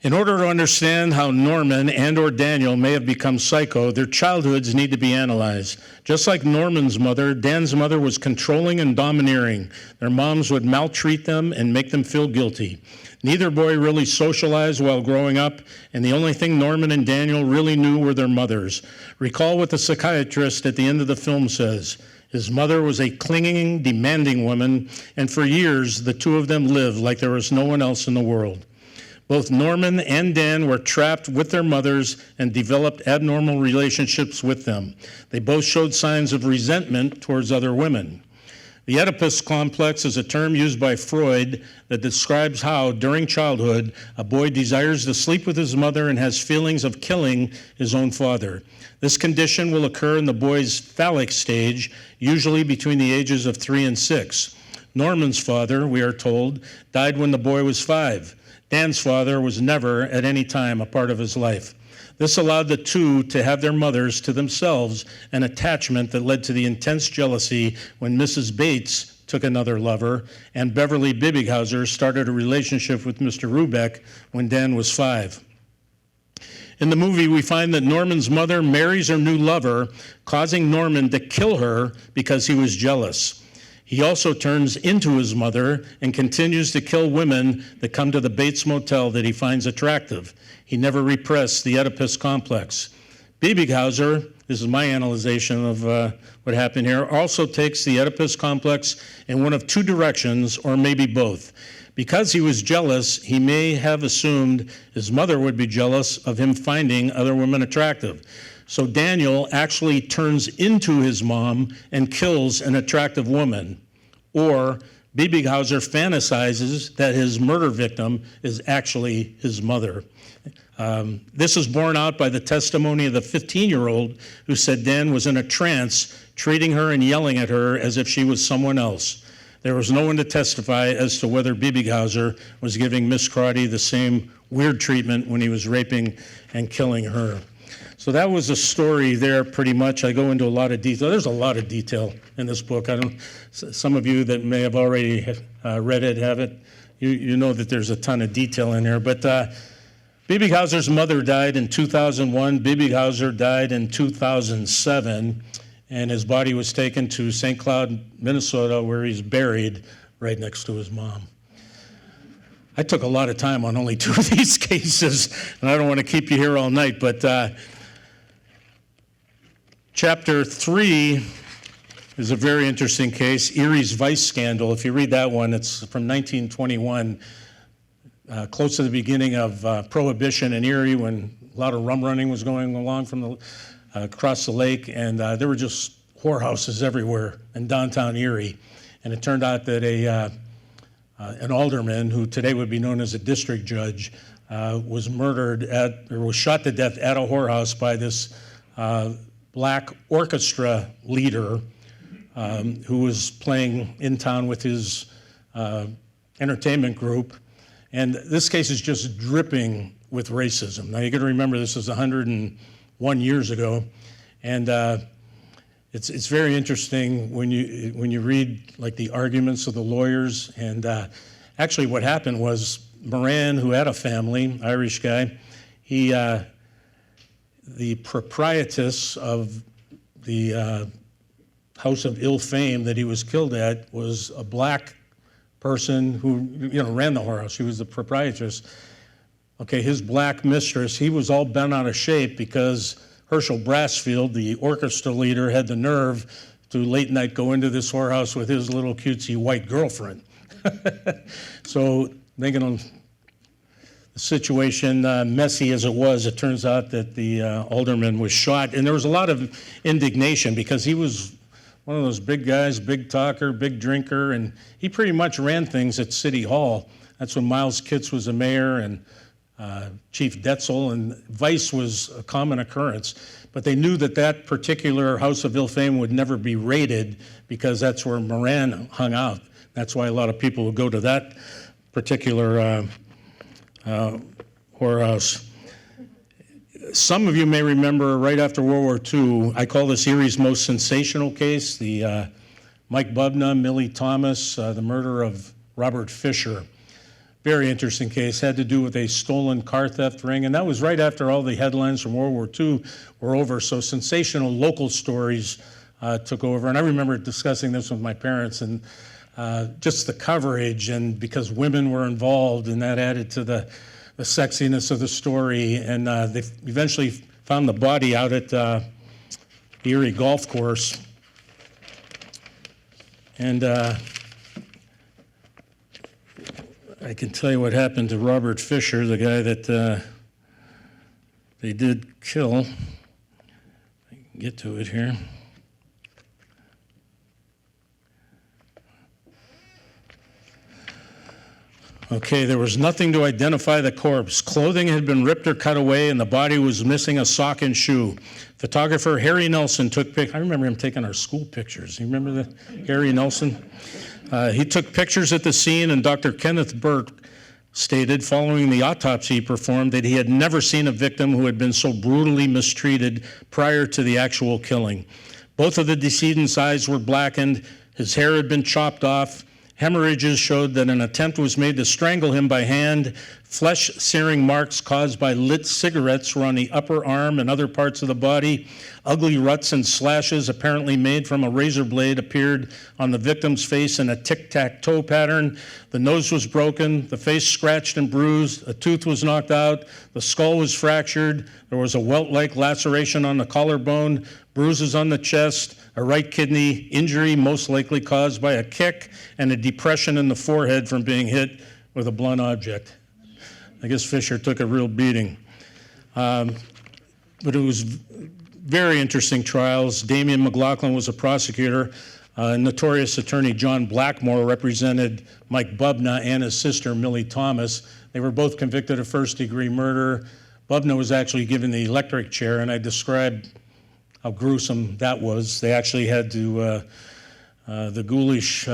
In order to understand how Norman and or Daniel may have become psycho, their childhoods need to be analyzed. Just like Norman's mother, Dan's mother was controlling and domineering. Their moms would maltreat them and make them feel guilty. Neither boy really socialized while growing up, and the only thing Norman and Daniel really knew were their mothers. Recall what the psychiatrist at the end of the film says. His mother was a clinging, demanding woman, and for years the two of them lived like there was no one else in the world. Both Norman and Dan were trapped with their mothers and developed abnormal relationships with them. They both showed signs of resentment towards other women. The Oedipus Complex is a term used by Freud that describes how, during childhood, a boy desires to sleep with his mother and has feelings of killing his own father. This condition will occur in the boy's phallic stage, usually between the ages of 3 and 6. Norman's father, we are told, died when the boy was 5. Dan's father was never, at any time, a part of his life. This allowed the two to have their mothers to themselves, an attachment that led to the intense jealousy when Mrs. Bates took another lover, and Beverly Biebighauser started a relationship with Mr. Rubeck when Dan was 5. In the movie, we find that Norman's mother marries her new lover, causing Norman to kill her because he was jealous. He also turns into his mother and continues to kill women that come to the Bates Motel that he finds attractive. He never repressed the Oedipus Complex. Biebighauser, this is my analyzation of what happened here, also takes the Oedipus Complex in one of two directions, or maybe both. Because he was jealous, he may have assumed his mother would be jealous of him finding other women attractive. So Daniel actually turns into his mom and kills an attractive woman. Or Biebighauser fantasizes that his murder victim is actually his mother. This is borne out by the testimony of the 15-year-old who said Dan was in a trance, treating her and yelling at her as if she was someone else. There was no one to testify as to whether Biebighauser was giving Miss Crotty the same weird treatment when he was raping and killing her. So that was the story there pretty much. I go into a lot of detail. There's a lot of detail in this book. Some of you that may have already read it, have it. You know that there's a ton of detail in there. But Biebighauser's mother died in 2001. Biebighauser died in 2007. And his body was taken to St. Cloud, Minnesota, where he's buried right next to his mom. I took a lot of time on only 2 of these cases, and I don't want to keep you here all night, but Chapter 3 is a very interesting case, Erie's vice scandal. If you read that one, it's from 1921, close to the beginning of Prohibition in Erie, when a lot of rum running was going along from across the lake, and there were just whorehouses everywhere in downtown Erie. And it turned out that an alderman, who today would be known as a district judge, was shot to death at a whorehouse by this black orchestra leader who was playing in town with his entertainment group. And this case is just dripping with racism. Now you got to remember this is 101 years ago, and it's very interesting when you read like the arguments of the lawyers. And actually what happened was Moran, who had a family, Irish guy, the proprietress of the house of ill fame that he was killed at was a black person who ran the whorehouse. She was the proprietress. Okay, his black mistress, he was all bent out of shape because Herschel Brassfield, the orchestra leader, had the nerve to late night go into this whorehouse with his little cutesy white girlfriend. So making the situation messy as it was, it turns out that the alderman was shot, and there was a lot of indignation because he was one of those big guys, big talker, big drinker, and he pretty much ran things at City Hall. That's when Miles Kitts was the mayor, and Chief Detzel, and vice was a common occurrence. But they knew that that particular house of ill fame would never be raided because that's where Moran hung out. That's why a lot of people would go to that particular whorehouse. Some of you may remember right after World War II, I call this Erie's most sensational case, the Mike Bubna, Millie Thomas, the murder of Robert Fisher. very interesting case, had to do with a stolen car theft ring, and that was right after all the headlines from World War II were over, so sensational local stories took over. And I remember discussing this with my parents, and just the coverage, and because women were involved, and that added to the sexiness of the story. And they eventually found the body out at the Erie golf course. And I can tell you what happened to Robert Fisher, the guy that they did kill. I can get to it here. Okay, there was nothing to identify the corpse. Clothing had been ripped or cut away, and the body was missing a sock and shoe. Photographer Harry Nelson took pictures. I remember him taking our school pictures. You remember that, Harry Nelson? He took pictures at the scene, and Dr. Kenneth Burke stated, following the autopsy he performed, that he had never seen a victim who had been so brutally mistreated prior to the actual killing. Both of the decedent's eyes were blackened. His hair had been chopped off. Hemorrhages showed that an attempt was made to strangle him by hand. Flesh-searing marks caused by lit cigarettes were on the upper arm and other parts of the body. Ugly ruts and slashes, apparently made from a razor blade, appeared on the victim's face in a tic-tac-toe pattern. The nose was broken, the face scratched and bruised, a tooth was knocked out, the skull was fractured, there was a welt-like laceration on the collarbone, bruises on the chest, a right kidney injury most likely caused by a kick, and a depression in the forehead from being hit with a blunt object. I guess Fisher took a real beating. But it was very interesting trials. Damian Mclaughlin was a prosecutor. Notorious attorney John Blackmore represented Mike Bubna and his sister Millie Thomas. They were both convicted of first-degree murder. Bubna was actually given the electric chair, and I described how gruesome that was. They actually had to, the ghoulish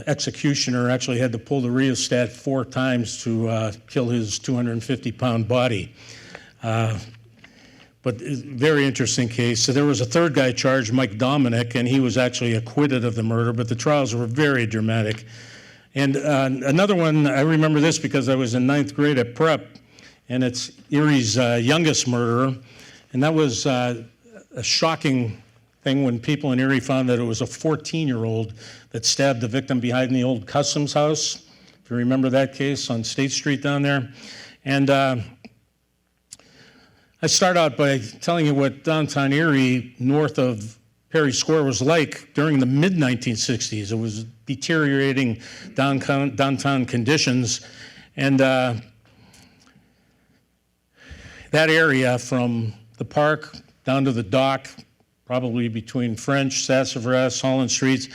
executioner actually had to pull the rheostat 4 times to kill his 250-pound body. But very interesting case. So there was a third guy charged, Mike Dominic, and he was actually acquitted of the murder, but the trials were very dramatic. And another one, I remember this because I was in 9th grade at prep, and it's Erie's youngest murderer. And that was a shocking thing when people in Erie found that it was a 14-year-old that stabbed the victim behind the old Customs House, if you remember that case on State Street down there. And I start out by telling you what downtown Erie, north of Perry Square, was like during the mid-1960s. It was deteriorating downtown conditions. And that area from the park down to the dock, probably between French, Sassafras, Holland Streets,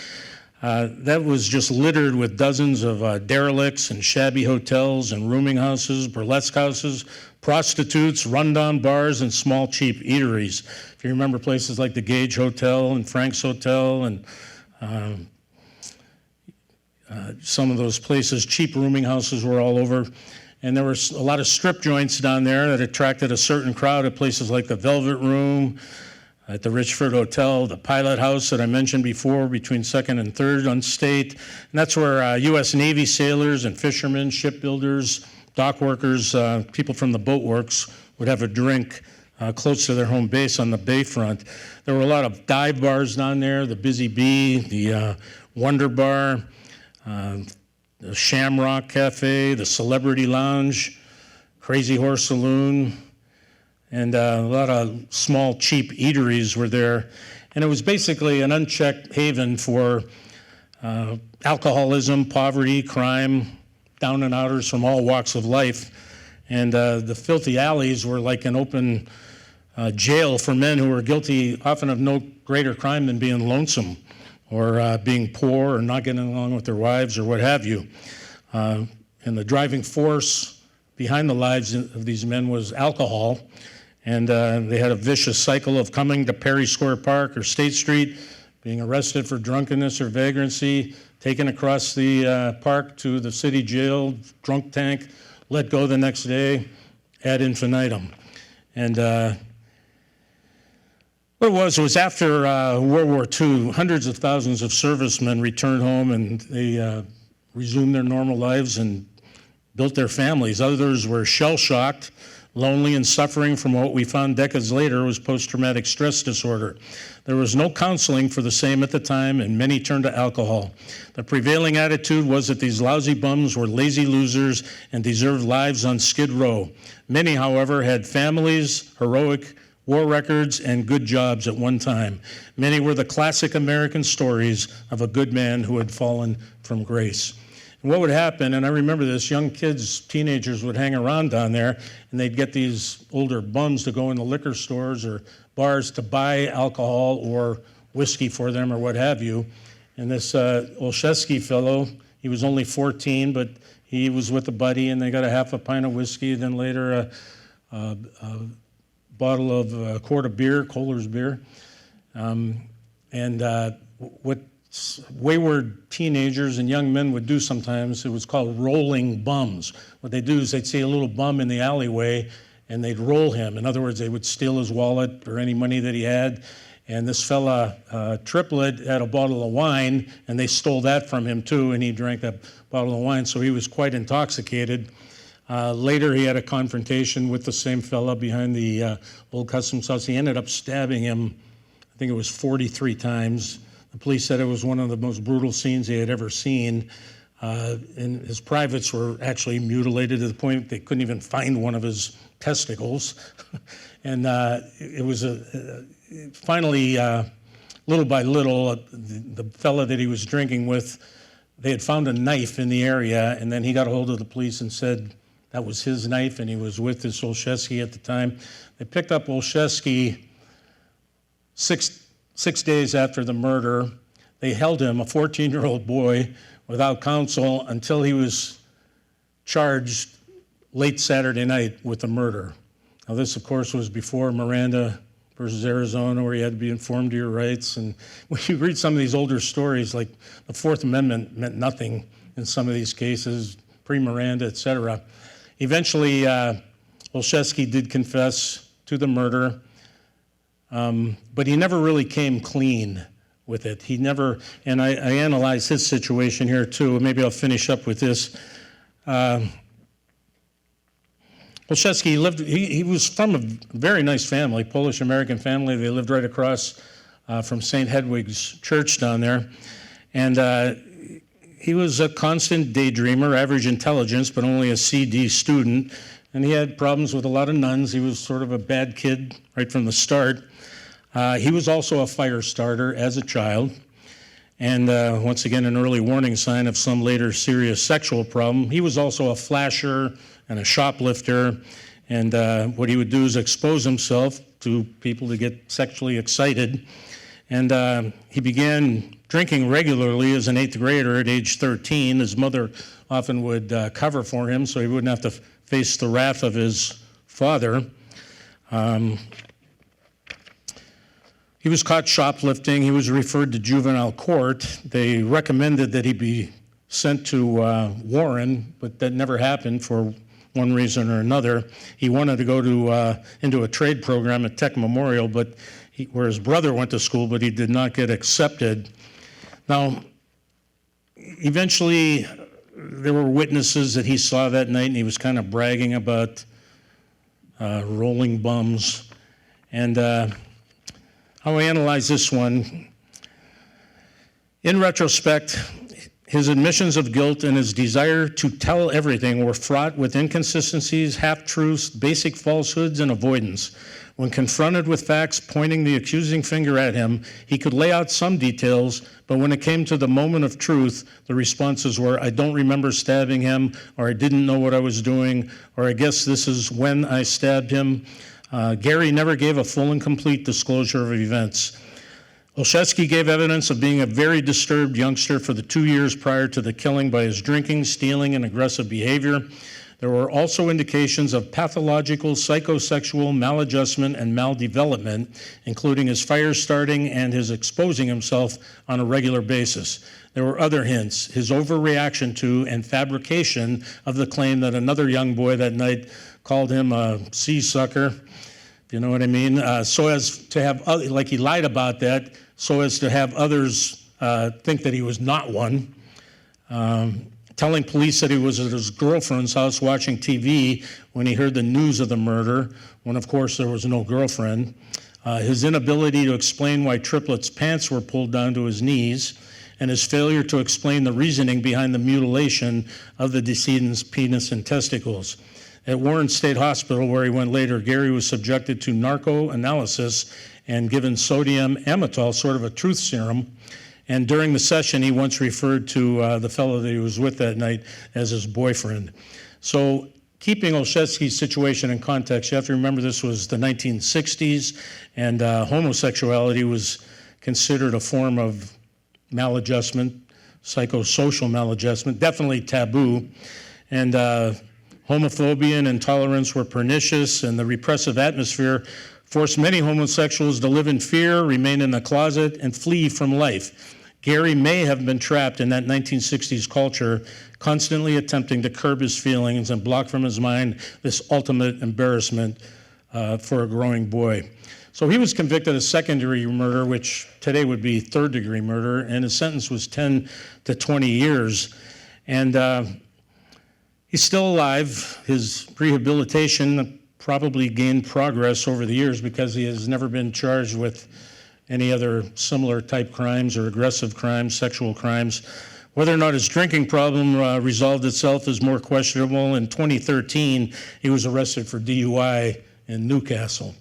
that was just littered with dozens of derelicts and shabby hotels and rooming houses, burlesque houses, prostitutes, rundown bars, and small cheap eateries. If you remember places like the Gage Hotel and Frank's Hotel and some of those places, cheap rooming houses were all over. And there were a lot of strip joints down there that attracted a certain crowd at places like the Velvet Room, at the Richford Hotel, the Pilot House that I mentioned before, between 2nd and 3rd on State. And that's where U.S. Navy sailors and fishermen, shipbuilders, dock workers, people from the boatworks would have a drink close to their home base on the bayfront. There were a lot of dive bars down there, the Busy Bee, the Wonder Bar, the Shamrock Cafe, the Celebrity Lounge, Crazy Horse Saloon, and a lot of small, cheap eateries were there. And it was basically an unchecked haven for alcoholism, poverty, crime, down and outers from all walks of life. And the filthy alleys were like an open jail for men who were guilty often of no greater crime than being lonesome or being poor or not getting along with their wives or what have you. And the driving force behind the lives of these men was alcohol. And they had a vicious cycle of coming to Perry Square Park or State Street, being arrested for drunkenness or vagrancy, taken across the park to the city jail, drunk tank, let go the next day, ad infinitum. And what it was after World War II, hundreds of thousands of servicemen returned home, and they resumed their normal lives and built their families. Others were shell-shocked, lonely, and suffering from what we found decades later was post-traumatic stress disorder. There was no counseling for the same at the time, and many turned to alcohol. The prevailing attitude was that these lousy bums were lazy losers and deserved lives on Skid Row. Many, however, had families, heroic war records, and good jobs at one time. Many were the classic American stories of a good man who had fallen from grace. And what would happen, and I remember this, young kids, teenagers would hang around down there, and they'd get these older bums to go in the liquor stores or bars to buy alcohol or whiskey for them or what have you. And this Olszewski fellow, he was only 14, but he was with a buddy, and they got a half a pint of whiskey, then later a bottle of a quart of beer, Kohler's beer. What wayward teenagers and young men would do sometimes, it was called rolling bums. What they do is they'd see a little bum in the alleyway and they'd roll him. In other words, they would steal his wallet or any money that he had. And this fella, Triplet, had a bottle of wine, and they stole that from him too, and he drank that bottle of wine, so he was quite intoxicated. Later, he had a confrontation with the same fella behind the old customs house. He ended up stabbing him, I think it was 43 times. The police said it was one of the most brutal scenes they had ever seen. And his privates were actually mutilated to the point they couldn't even find one of his testicles. And it was finally, little by little, the fella that he was drinking with, they had found a knife in the area, and then he got a hold of the police and said that was his knife, and he was with this Olszewski at the time. They picked up Olszewski six days after the murder. They held him, a 14-year-old boy, without counsel until he was charged late Saturday night with the murder. Now this, of course, was before Miranda versus Arizona, where you had to be informed of your rights. And when you read some of these older stories, like the Fourth Amendment meant nothing in some of these cases, pre-Miranda, et cetera. Eventually, Olszewski did confess to the murder, but he never really came clean with it. He never, and I analyzed his situation here too. Maybe I'll finish up with this. Olszewski lived, he was from a very nice family, Polish-American family. They lived right across from St. Hedwig's Church down there. And he was a constant daydreamer, average intelligence, but only a CD student. And he had problems with a lot of nuns. He was sort of a bad kid right from the start. He was also a fire starter as a child. And once again, an early warning sign of some later serious sexual problem. He was also a flasher and a shoplifter. And what he would do is expose himself to people to get sexually excited. And he began drinking regularly as an 8th grader at age 13. His mother often would cover for him so he wouldn't have to face the wrath of his father. He was caught shoplifting. He was referred to juvenile court. They recommended that he be sent to Warren, but that never happened for one reason or another. He wanted to go to into a trade program at Tech Memorial, but where his brother went to school, but he did not get accepted. Now, eventually, there were witnesses that he saw that night, and he was kind of bragging about rolling bums. And how I analyze this one, in retrospect, his admissions of guilt and his desire to tell everything were fraught with inconsistencies, half-truths, basic falsehoods, and avoidance. When confronted with facts pointing the accusing finger at him, he could lay out some details, but when it came to the moment of truth, the responses were, I don't remember stabbing him, or I didn't know what I was doing, or I guess this is when I stabbed him. Gary never gave a full and complete disclosure of events. Olszewski gave evidence of being a very disturbed youngster for the 2 years prior to the killing by his drinking, stealing, and aggressive behavior. There were also indications of pathological psychosexual maladjustment and maldevelopment, including his fire starting and his exposing himself on a regular basis. There were other hints, his overreaction to and fabrication of the claim that another young boy that night called him a sea sucker, if you know what I mean, so as to have, like he lied about that, so as to have others think that he was not one. telling police that he was at his girlfriend's house watching TV when he heard the news of the murder, when of course there was no girlfriend. His inability to explain why Triplets' pants were pulled down to his knees, and his failure to explain the reasoning behind the mutilation of the decedent's penis and testicles. At Warren State Hospital, where he went later, Gary was subjected to narco-analysis and given sodium amytal, sort of a truth serum. And during the session, he once referred to the fellow that he was with that night as his boyfriend. So keeping Olszewski's situation in context, you have to remember this was the 1960s, and homosexuality was considered a form of maladjustment, psychosocial maladjustment, definitely taboo. And homophobia and intolerance were pernicious, and the repressive atmosphere forced many homosexuals to live in fear, remain in the closet, and flee from life. Gary may have been trapped in that 1960s culture, constantly attempting to curb his feelings and block from his mind this ultimate embarrassment for a growing boy. So he was convicted of second-degree murder, which today would be third-degree murder, and his sentence was 10 to 20 years. And he's still alive. His rehabilitation probably gained progress over the years because he has never been charged with any other similar type crimes or aggressive crimes, sexual crimes. Whether or not his drinking problem resolved itself is more questionable. In 2013, he was arrested for DUI in Newcastle.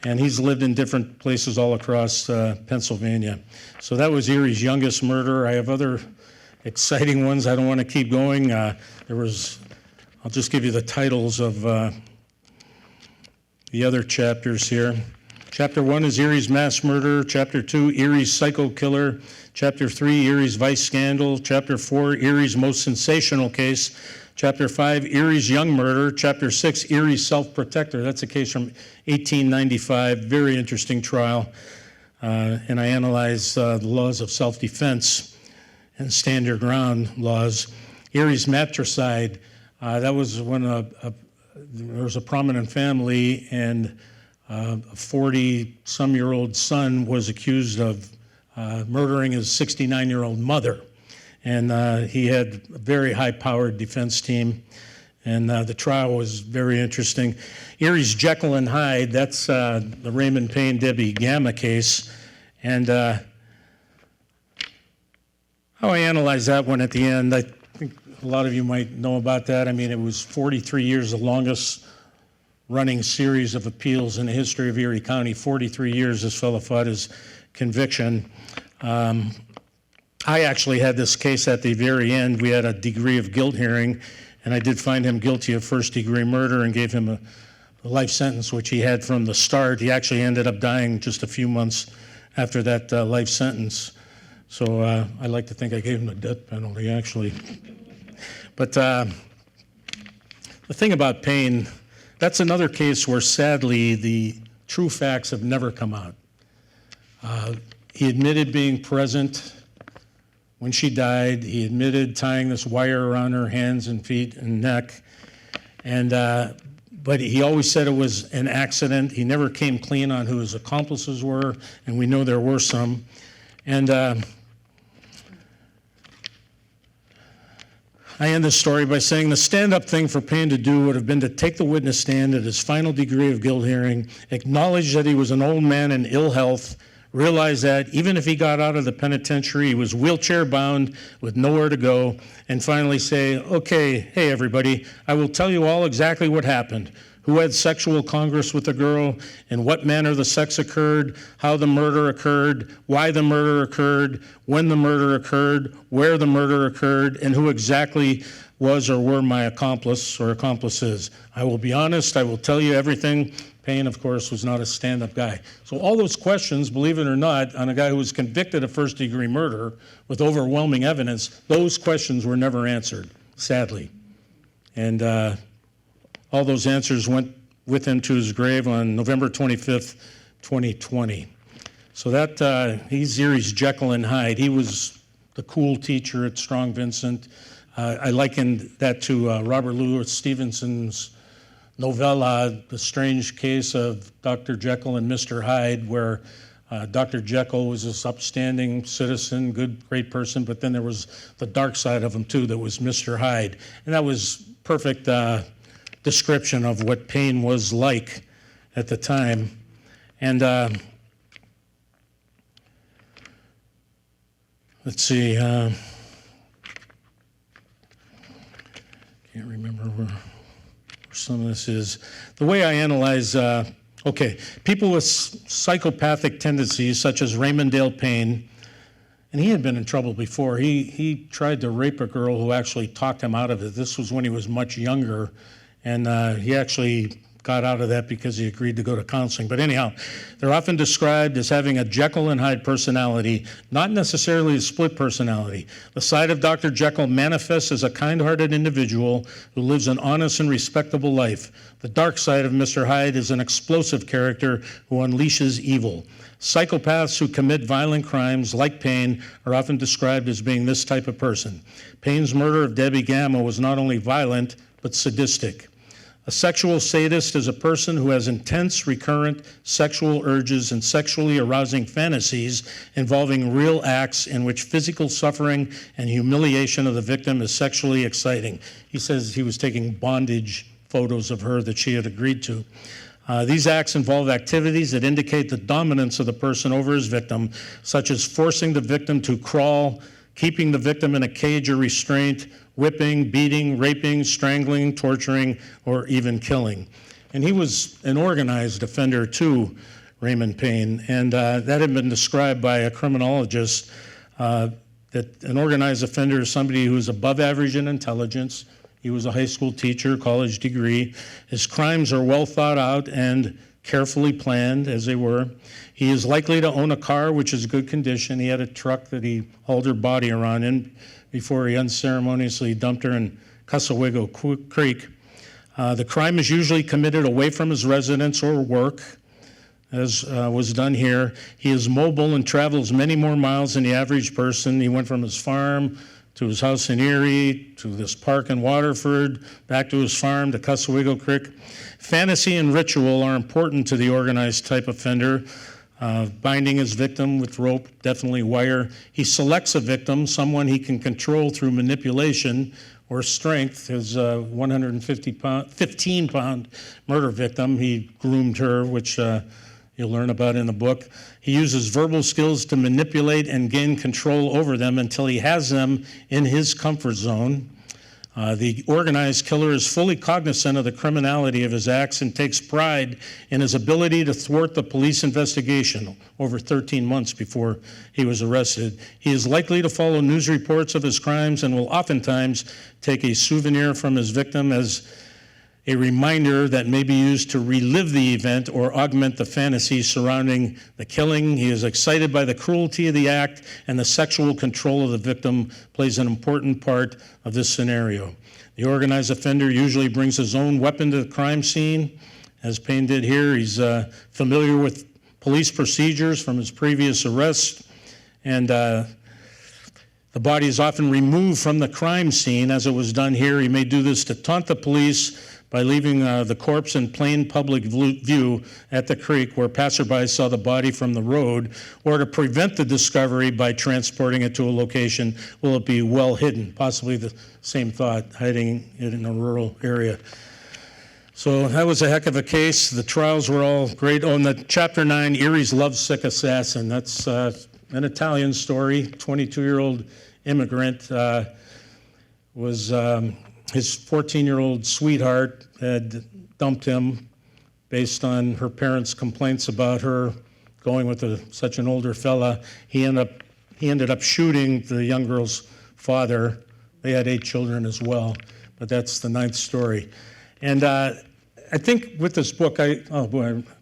And he's lived in different places all across Pennsylvania. So that was Erie's youngest murder. I have other exciting ones. I don't want to keep going. I'll just give you the titles of the other chapters here. Chapter 1 is Erie's mass murder. Chapter 2, Erie's psycho killer. Chapter 3, Erie's vice scandal. Chapter 4, Erie's most sensational case. Chapter 5, Erie's young murder. Chapter 6, Erie's self-protector. That's a case from 1895. Very interesting trial. And I analyze the laws of self-defense and stand your ground laws. Erie's matricide. That was when there was a prominent family, and a 40-some-year-old son was accused of murdering his 69-year-old mother. And he had a very high-powered defense team, and the trial was very interesting. Erie's Jekyll and Hyde, that's the Raymond, Payne, Debbie Gamma case. And how I analyze that one at the end, I think a lot of you might know about that. I mean, it was 43 years, the longest running series of appeals in the history of Erie County. 43 years this fellow fought his conviction. I actually had this case at the very end. We had a degree of guilt hearing, and I did find him guilty of first-degree murder and gave him a life sentence, which he had from the start. He actually ended up dying just a few months after that life sentence. So I like to think I gave him a death penalty, actually. But the thing about Payne, that's another case where, sadly, the true facts have never come out. He admitted being present when she died. He admitted tying this wire around her hands and feet and neck. And but he always said it was an accident. He never came clean on who his accomplices were, and we know there were some. And I end this story by saying the stand-up thing for Payne to do would have been to take the witness stand at his final degree of guilt hearing, acknowledge that he was an old man in ill health, realize that even if he got out of the penitentiary, he was wheelchair-bound with nowhere to go, and finally say, okay, hey, everybody, I will tell you all exactly what happened. Who had sexual congress with the girl, in what manner the sex occurred, how the murder occurred, why the murder occurred, when the murder occurred, where the murder occurred, and who exactly was or were my accomplice or accomplices. I will be honest, I will tell you everything. Payne, of course, was not a stand-up guy. So all those questions, believe it or not, on a guy who was convicted of first-degree murder with overwhelming evidence, those questions were never answered, sadly. And all those answers went with him to his grave on November 25th, 2020. So that, he's Erie's Jekyll and Hyde. He was the cool teacher at Strong Vincent. I likened that to Robert Louis Stevenson's novella, The Strange Case of Dr. Jekyll and Mr. Hyde, where Dr. Jekyll was this upstanding citizen, great person, but then there was the dark side of him too, that was Mr. Hyde. And that was perfect description of what Payne was like at the time. And let's see, can't remember where some of this is. The way I analyze, people with psychopathic tendencies, such as Raymond Payne, and he had been in trouble before. He tried to rape a girl who actually talked him out of it. This was when he was much younger, and he actually got out of that because he agreed to go to counseling. But anyhow, they're often described as having a Jekyll and Hyde personality, not necessarily a split personality. The side of Dr. Jekyll manifests as a kind-hearted individual who lives an honest and respectable life. The dark side of Mr. Hyde is an explosive character who unleashes evil. Psychopaths who commit violent crimes, like Payne, are often described as being this type of person. Payne's murder of Debbie Gamma was not only violent, but sadistic. A sexual sadist is a person who has intense, recurrent sexual urges and sexually arousing fantasies involving real acts in which physical suffering and humiliation of the victim is sexually exciting. He says he was taking bondage photos of her that she had agreed to. These acts involve activities that indicate the dominance of the person over his victim, such as forcing the victim to crawl, keeping the victim in a cage or restraint, whipping, beating, raping, strangling, torturing, or even killing. And he was an organized offender too, Raymond Payne, and that had been described by a criminologist, that an organized offender is somebody who is above average in intelligence. He was a high school teacher, college degree. His crimes are well thought out and carefully planned, as they were. He is likely to own a car which is good condition. He had a truck that he hauled her body around in before he unceremoniously dumped her in Cussawigo Creek. The crime is usually committed away from his residence or work, as was done here. He is mobile and travels many more miles than the average person. He went from his farm to his house in Erie, to this park in Waterford, back to his farm, to Cussawigo Creek. Fantasy and ritual are important to the organized type offender. Binding his victim with rope, definitely wire. He selects a victim, someone he can control through manipulation or strength. His 15-pound murder victim, he groomed her, which you'll learn about in the book. He uses verbal skills to manipulate and gain control over them until he has them in his comfort zone. The organized killer is fully cognizant of the criminality of his acts and takes pride in his ability to thwart the police investigation over 13 months before he was arrested. He is likely to follow news reports of his crimes and will oftentimes take a souvenir from his victim as a reminder that may be used to relive the event or augment the fantasy surrounding the killing. He is excited by the cruelty of the act, and the sexual control of the victim plays an important part of this scenario. The organized offender usually brings his own weapon to the crime scene, as Payne did here. He's familiar with police procedures from his previous arrest, and the body is often removed from the crime scene, as it was done here. He may do this to taunt the police by leaving the corpse in plain public view at the creek where passersby saw the body from the road, or to prevent the discovery by transporting it to a location will it be well hidden, possibly the same thought, hiding it in a rural area. So that was a heck of a case. The trials were all great. Oh, and the Chapter 9, Erie's Lovesick Assassin. That's an Italian story. 22-year-old immigrant was... his 14-year-old sweetheart had dumped him based on her parents' complaints about her going with such an older fella. He ended up shooting the young girl's father. They had 8 children as well, but that's the 9th story. And I think with this book, I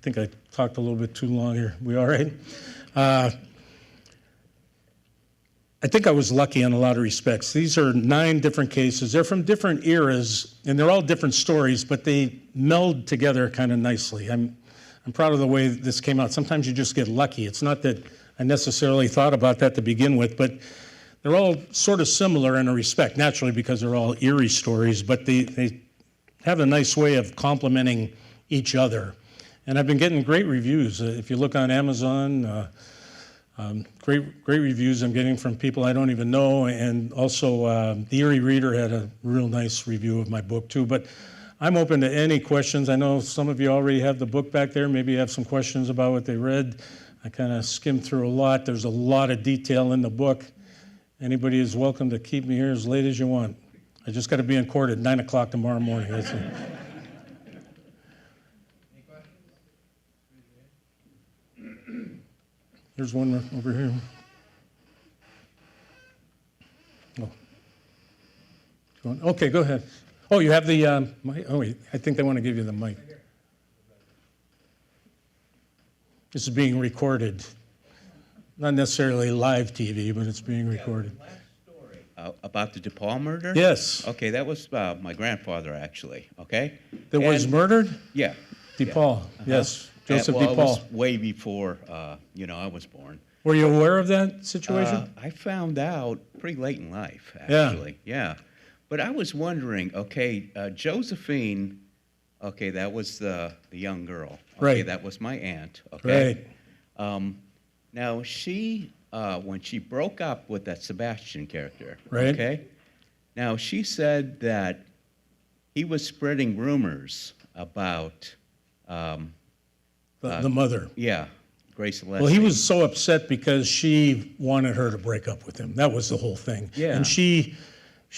think I talked a little bit too long here. We all right? I think I was lucky in a lot of respects. These are 9 different cases. They're from different eras, and they're all different stories, but they meld together kind of nicely. I'm proud of the way this came out. Sometimes you just get lucky. It's not that I necessarily thought about that to begin with, but they're all sort of similar in a respect, naturally because they're all Erie stories, but they have a nice way of complementing each other. And I've been getting great reviews. If you look on Amazon, great reviews I'm getting from people I don't even know. And also, the Erie Reader had a real nice review of my book, too. But I'm open to any questions. I know some of you already have the book back there. Maybe you have some questions about what they read. I kind of skimmed through a lot. There's a lot of detail in the book. Anybody is welcome to keep me here as late as you want. I just got to be in court at 9 o'clock tomorrow morning. That's it. There's one over here. Oh. Okay, go ahead. Oh, you have the mic? Oh, wait, I think they want to give you the mic. This is being recorded. Not necessarily live TV, but it's being recorded. Last story about the Depaul murder? Yes. Okay, that was my grandfather, actually, okay? That was murdered? Yeah. Depaul, yes. Joseph Well, Depaul. it was way before, I was born. Were you aware of that situation? I found out pretty late in life, actually. Yeah. But I was wondering, okay, Josephine, okay, that was the young girl. Okay, Right. That was my aunt, okay? Right. Now, she, when she broke up with that Sebastian character, Right. okay? Now, she said that he was spreading rumors about, The mother. yeah, Grace Leslie. Well, he was so upset because she wanted her to break up with him. That was the whole thing. Yeah. And she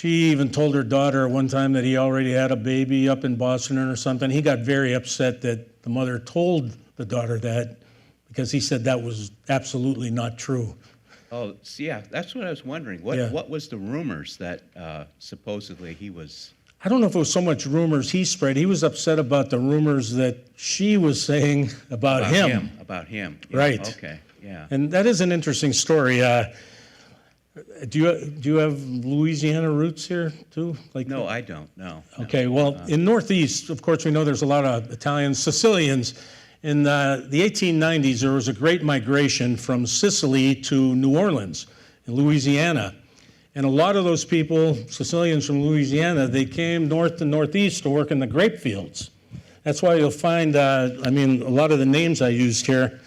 even told her daughter one time that he already had a baby up in Boston or something. He got very upset that the mother told the daughter that because he said that was absolutely not true. Oh, so yeah, that's what I was wondering. What was the rumors that supposedly he was... I don't know if it was so much rumors he spread. He was upset about the rumors that she was saying about him. About him. Yeah, Right. Okay, yeah. And that is an interesting story. Do you have Louisiana roots here too? Like No, I don't, no. Okay, well, in Northeast, of course, we know there's a lot of Italians, Sicilians. In the 1890s, there was a great migration from Sicily to New Orleans in Louisiana. And a lot of those people, Sicilians from Louisiana, they came north to Northeast to work in the grape fields. That's why you'll find, a lot of the names I used here,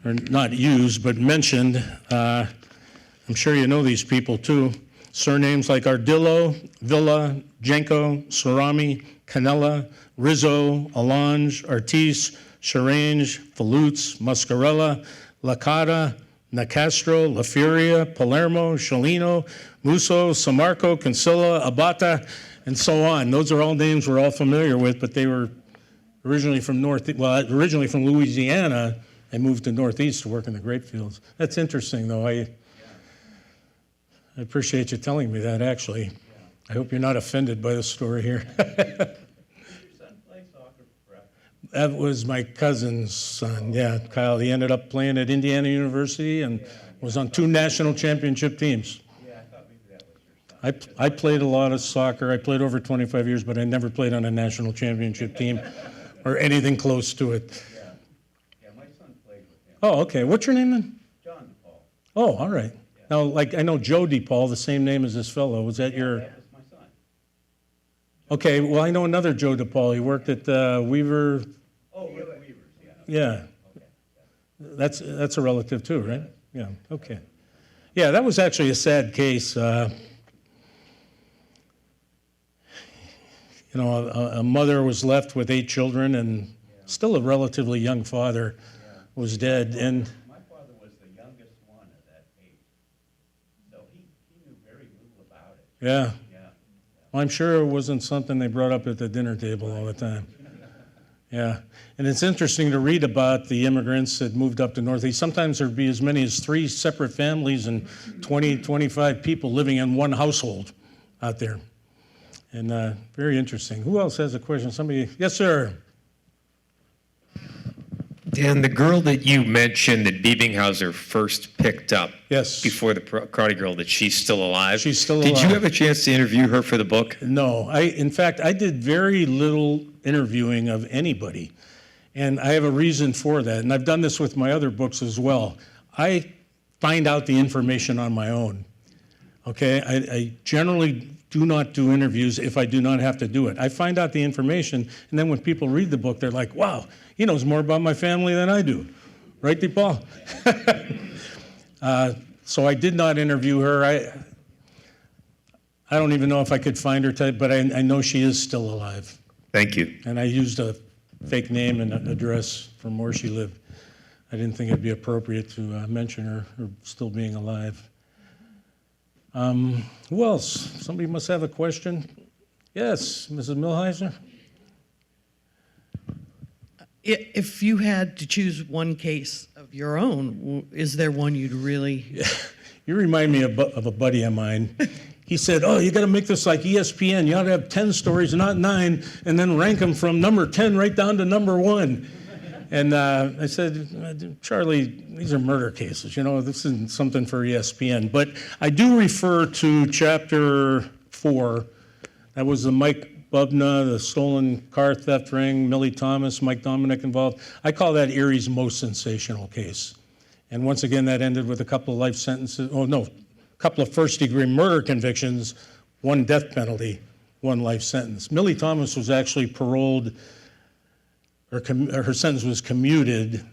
or not used, but mentioned, I'm sure you know these people too. Surnames like Ardillo, Villa, Jenko, Cerami, Canella, Rizzo, Allange, Artis, Charange, Falutz, Muscarella, Lacata, Nicastro, La Furia, Palermo, Sciolino, Musso, Samarco, Consilla, Abata, and so on. Those are all names we're all familiar with, but they were originally from Louisiana and moved to Northeast to work in the grape fields. That's interesting, though. I appreciate you telling me that, actually. I hope you're not offended by the story here. That was my cousin's son, yeah, Kyle. He ended up playing at Indiana University and was on 2 national championship teams. Yeah, I thought maybe that was your son. I played a lot of soccer. I played over 25 years, but I never played on a national championship team or anything close to it. Yeah, my son played with him. Oh, okay. What's your name then? John Depaul. Oh, all right. Now, like, I know Joe Depaul, the same name as this fellow. Was that your... That was my son. Okay, well, I know another Joe Depaul. He worked at Weaver... Oh, Weavers, yeah. Yeah. That's a relative too, right? Yeah, okay. Yeah, that was actually a sad case. A mother was left with 8 children and still a relatively young father was dead. And My father was the youngest one at that age, so he knew very little about it. yeah, Yeah. well, I'm sure it wasn't something they brought up at the dinner table all the time. Yeah, and it's interesting to read about the immigrants that moved up to Northeast. Sometimes there'd be as many as 3 separate families and 20, 25 people living in one household out there. And very interesting. Who else has a question? Somebody? Yes, sir. Dan, the girl that you mentioned that Biebighauser first picked up Yes. before the Karate Girl, that she's still alive? She's still Did you alive. have a chance to interview her for the book? No, in fact, I did very little interviewing of anybody, and I have a reason for that, and I've done this with my other books as well. I find out the information on my own. Okay, I generally do not do interviews if I do not have to do it. I find out the information, and then when people read the book, they're like, wow, he knows more about my family than I do. Right, Depaul? So I did not interview her. I don't even know if I could find her, but I know she is still alive. Thank you. And I used a fake name and address from where she lived. I didn't think it'd be appropriate to mention her still being alive. Who else? Somebody must have a question. Yes, Mrs. Mclaughlin. If you had to choose one case of your own, is there one you'd really... You remind me of a buddy of mine. He said, oh, you got to make this like ESPN. You ought to have 10 stories, not 9, and then rank them from number 10 right down to number 1. And I said, Charlie, these are murder cases. You know, this isn't something for ESPN. But I do refer to Chapter 4. That was the Mike Bubna, the stolen car theft ring, Millie Thomas, Mike Dominic involved. I call that Erie's most sensational case. And once again, that ended with a couple of life sentences. Oh, no, a couple of first-degree murder convictions, 1 death penalty, 1 life sentence. Millie Thomas was actually paroled, or her sentence was commuted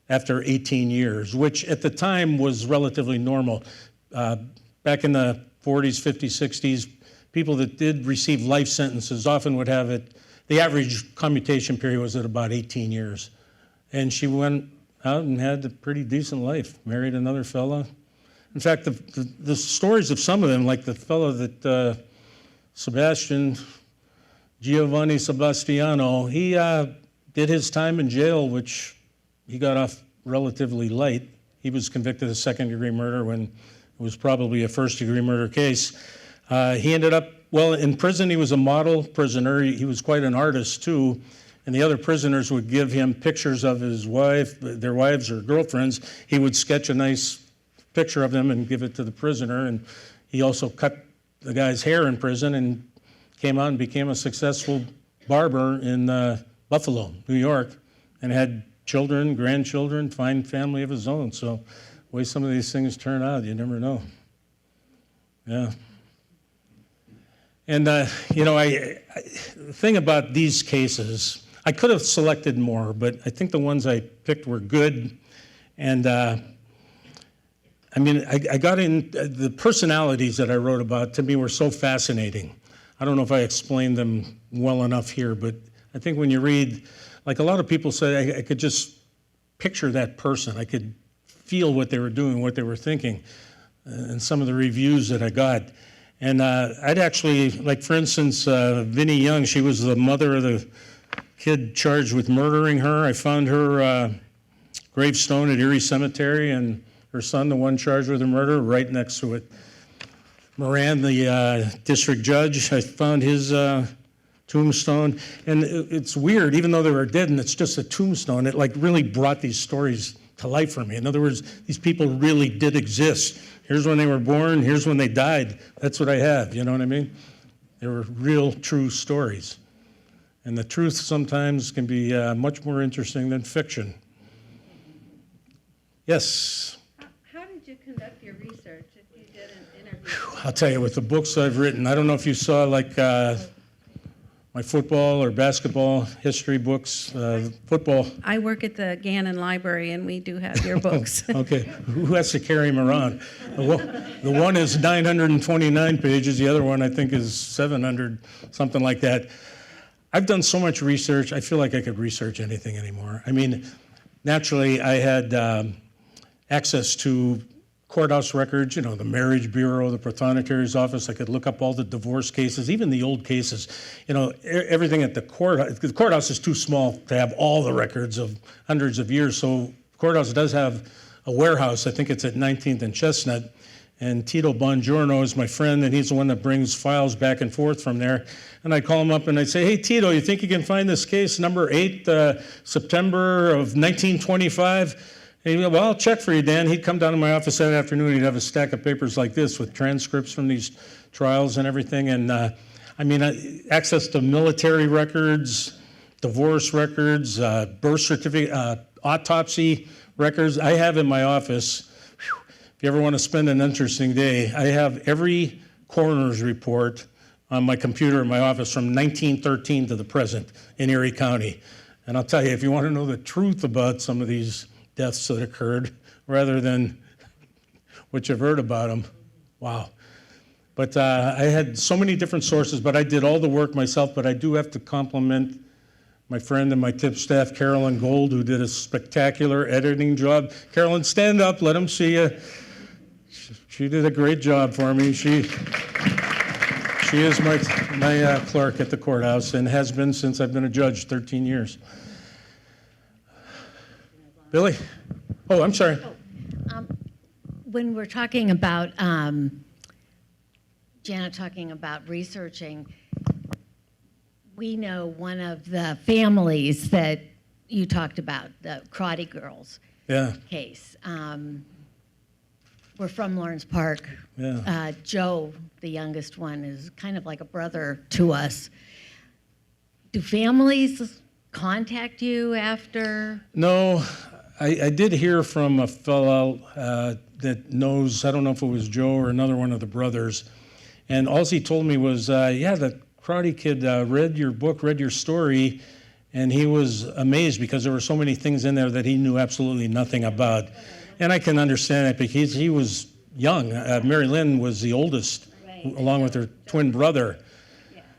after 18 years, which at the time was relatively normal. Back in the 40s, 50s, 60s, people that did receive life sentences often would have it, the average commutation period was at about 18 years. And she went out and had a pretty decent life, married another fella. In fact, the stories of some of them, like the fellow that Giovanni Sebastiano, he did his time in jail, which he got off relatively light. He was convicted of second-degree murder when it was probably a first-degree murder case. He ended up, well, in prison, he was a model prisoner. He was quite an artist, too. And the other prisoners would give him pictures of his wife, their wives or girlfriends. He would sketch a nice picture of them and give it to the prisoner. And he also cut the guy's hair in prison and came out and became a successful barber in Buffalo, New York, and had children, grandchildren, fine family of his own. So the way some of these things turn out, you never know. Yeah. And, you know, the thing about these cases, I could have selected more, but I think the ones I picked were good. And, I mean, I got in, the personalities that I wrote about to me were so fascinating. I don't know if I explained them well enough here, but I think when you read, like a lot of people say, I could just picture that person. I could feel what they were doing, what they were thinking, and some of the reviews that I got. And I'd actually, like for instance, Vinnie Young, she was the mother of the kid charged with murdering her. I found her gravestone at Erie Cemetery, and her son, the one charged with the murder, right next to it. Moran, the district judge, I found his tombstone. And it's weird, even though they were dead and it's just a tombstone, it like really brought these stories to life for me. In other words, these people really did exist. Here's when they were born, here's when they died. That's what I have, you know what I mean? They were real, true stories. And the truth sometimes can be much more interesting than fiction. Yes? How did you conduct your research if you did an interview? I'll tell you, with the books I've written, I don't know if you saw like my football or basketball history books, football. I work at the Gannon Library, and we do have your books. Okay, who has to carry them around? The one is 929 pages, the other one I think is 700, something like that. I've done so much research, I feel like I could research anything anymore. I mean, naturally I had access to courthouse records, you know, the Marriage Bureau, the Prothonotaria's office. I could look up all the divorce cases, even the old cases. You know, everything at the courthouse. The courthouse is too small to have all the records of hundreds of years. So the courthouse does have a warehouse. I think it's at 19th and Chestnut. And Tito Bongiorno is my friend, and he's the one that brings files back and forth from there. And I call him up and I say, hey, Tito, you think you can find this case, number 8, September of 1925? And he'd go, well, I'll check for you, Dan. He'd come down to my office that afternoon. He'd have a stack of papers like this with transcripts from these trials and everything. And I mean, access to military records, divorce records, birth certificate, autopsy records. I have in my office if you ever want to spend an interesting day, I have every coroner's report on my computer in my office from 1913 to the present in Erie County. And I'll tell you, if you want to know the truth about some of these deaths that occurred, rather than what you've heard about them, wow. But I had so many different sources, but I did all the work myself. But I do have to compliment my friend and my tip staff, Carolyn Gold, who did a spectacular editing job. Carolyn, stand up, let them see you. She did a great job for me. She is my clerk at the courthouse and has been since I've been a judge, 13 years. Billy? Oh, I'm sorry. When we're talking about, Janet talking about researching, we know one of the families that you talked about, the Karate Girls case. We're from Lawrence Park. Yeah. Joe, the youngest one, is kind of like a brother to us. Do families contact you after? No, I did hear from a fellow that knows, I don't know if it was Joe or another one of the brothers, and all he told me was, yeah, the Karate Kid read your book, read your story, and he was amazed because there were so many things in there that he knew absolutely nothing about. And I can understand that because he was young. Mary Lynn was the oldest, along with her twin brother.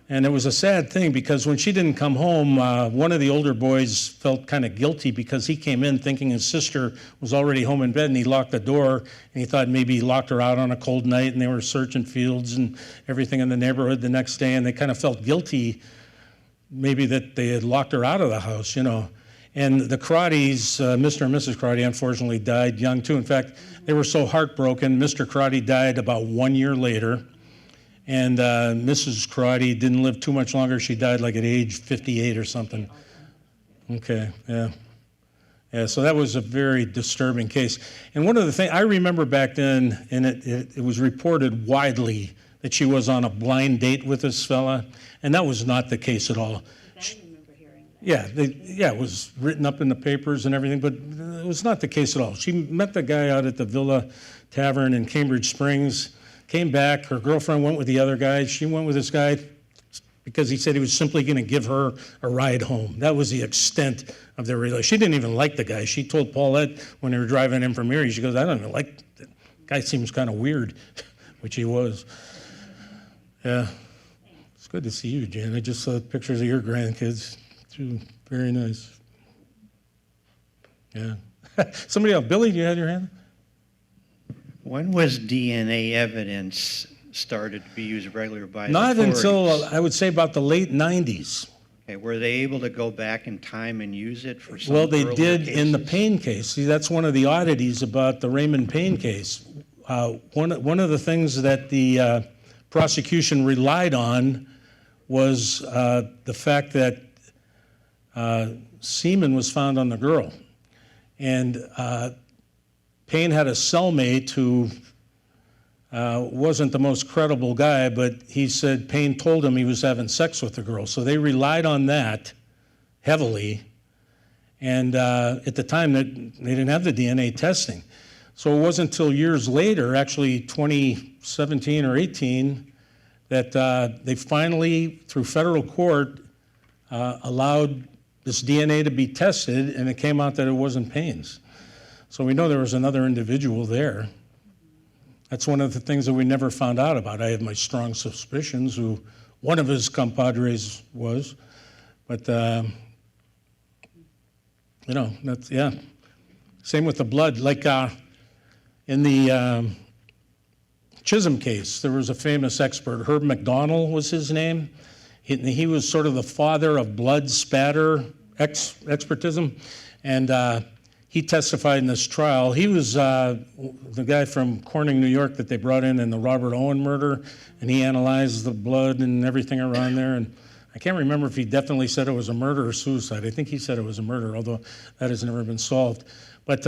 And it was a sad thing because when she didn't come home, one of the older boys felt kind of guilty because he came in thinking his sister was already home in bed, and he locked the door, and he thought maybe he locked her out on a cold night, and they were searching fields and everything in the neighborhood the next day, and they kind of felt guilty maybe that they had locked her out of the house, you know. And the Karates, Mr. and Mrs. Karate, unfortunately died young too. In fact, they were so heartbroken, Mr. Karate died about 1 year later. And Mrs. Karate didn't live too much longer. She died like at age 58 or something. Okay, yeah. Yeah, so that was a very disturbing case. And one of the things, I remember back then, and it was reported widely that she was on a blind date with this fella, and that was not the case at all. Yeah, it was written up in the papers and everything, but it was not the case at all. She met the guy out at the Villa Tavern in Cambridge Springs, came back, her girlfriend went with the other guy. She went with this guy because he said he was simply going to give her a ride home. That was the extent of their relationship. She didn't even like the guy. She told Paulette when they were driving in from Erie, she goes, I don't even like the guy, seems kind of weird, which he was. Yeah, it's good to see you, Jan. I just saw pictures of your grandkids. Very nice. Yeah. Somebody else. Billy, do you have your hand? When was DNA evidence started to be used regularly by the Not authorities? until, I would say, about the late 90s. Okay, were they able to go back in time and use it for some Well, they earlier did in the cases? Payne case. See, that's one of the oddities about the Raymond Payne case. One of the things that the prosecution relied on was the fact that semen was found on the girl. And Payne had a cellmate who wasn't the most credible guy, but he said Payne told him he was having sex with the girl. So they relied on that heavily. And at the time, they didn't have the DNA testing. So it wasn't until years later, actually 2017 or 18, that they finally, through federal court, allowed this DNA to be tested, and it came out that it wasn't Payne's. So we know there was another individual there. That's one of the things that we never found out about. I have my strong suspicions who one of his compadres was, but that's, yeah. Same with the blood. Like in the Chisholm case, there was a famous expert, Herb Mcdonald was his name. He was sort of the father of blood spatter expertism, and he testified in this trial. He was the guy from Corning, New York that they brought in the Robert Owen murder, and he analyzed the blood and everything around there. And I can't remember if he definitely said it was a murder or suicide. I think he said it was a murder, although that has never been solved. But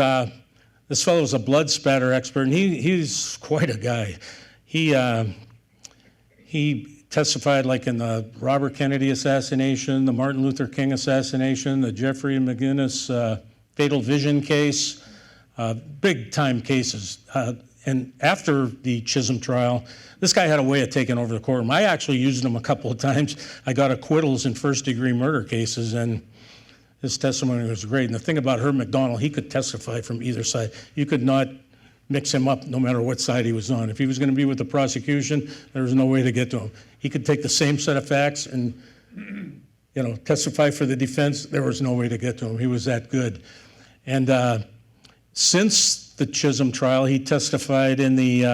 this fellow was a blood spatter expert, and he's quite a guy. He testified like in the Robert Kennedy assassination, the Martin Luther King assassination, the Jeffrey McGinnis fatal vision case, big time cases. And after the Chisholm trial, this guy had a way of taking over the courtroom. I actually used him a couple of times. I got acquittals in first-degree murder cases, and his testimony was great. And the thing about Herb Mcdonald, he could testify from either side. You could not mix him up no matter what side he was on. If he was going to be with the prosecution, there was no way to get to him. He could take the same set of facts and, testify for the defense. There was no way to get to him. He was that good. And since the Chisholm trial, he testified in the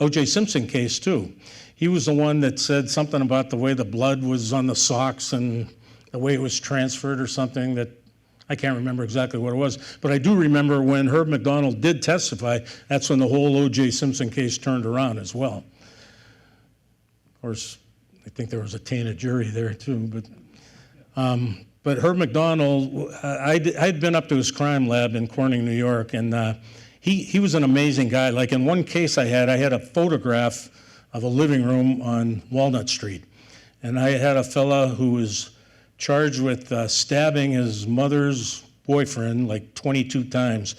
O.J. Simpson case, too. He was the one that said something about the way the blood was on the socks and the way it was transferred or something that I can't remember exactly what it was. But I do remember when Herb Mcdonald did testify, that's when the whole O.J. Simpson case turned around as well. Of course, I think there was a tainted jury there, too. But Herb Mcdonald, I'd been up to his crime lab in Corning, New York, and he was an amazing guy. Like in one case I had a photograph of a living room on Walnut Street. And I had a fella who was charged with stabbing his mother's boyfriend like 22 times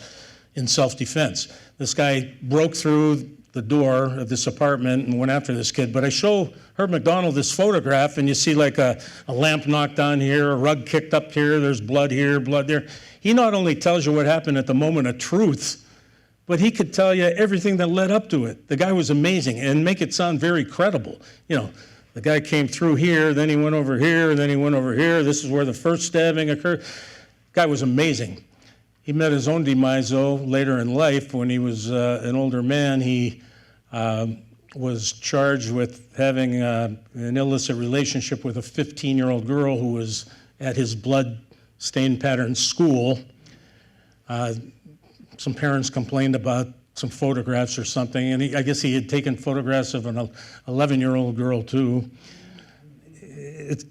in self-defense. This guy broke through the door of this apartment and went after this kid. But I show Herb Mcdonald this photograph, and you see like a lamp knocked on here, a rug kicked up here, there's blood here, blood there. He not only tells you what happened at the moment of truth, but he could tell you everything that led up to it. The guy was amazing and make it sound very credible. The guy came through here, then he went over here, then he went over here. This is where the first stabbing occurred. Guy was amazing. He met his own demise, though, later in life. When he was an older man, he was charged with having an illicit relationship with a 15-year-old girl who was at his blood-stained pattern school. Some parents complained about some photographs or something, and I guess he had taken photographs of an 11-year-old girl, too.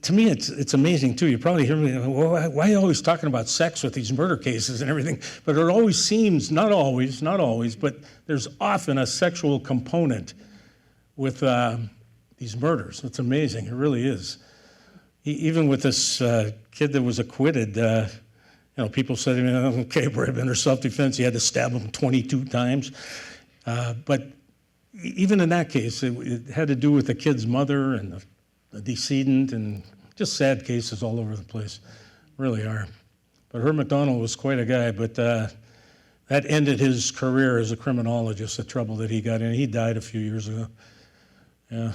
To me, it's amazing, too. You probably hear me, why are you always talking about sex with these murder cases and everything? But it always seems, not always, but there's often a sexual component with these murders. It's amazing. It really is. Even with this kid that was acquitted, people said, okay, Brabender, self-defense, he had to stab him 22 times. But even in that case, it had to do with the kid's mother and the decedent, and just sad cases all over the place, really are. But Herb Mcdonald was quite a guy, but that ended his career as a criminologist, the trouble that he got in. He died a few years ago. Yeah.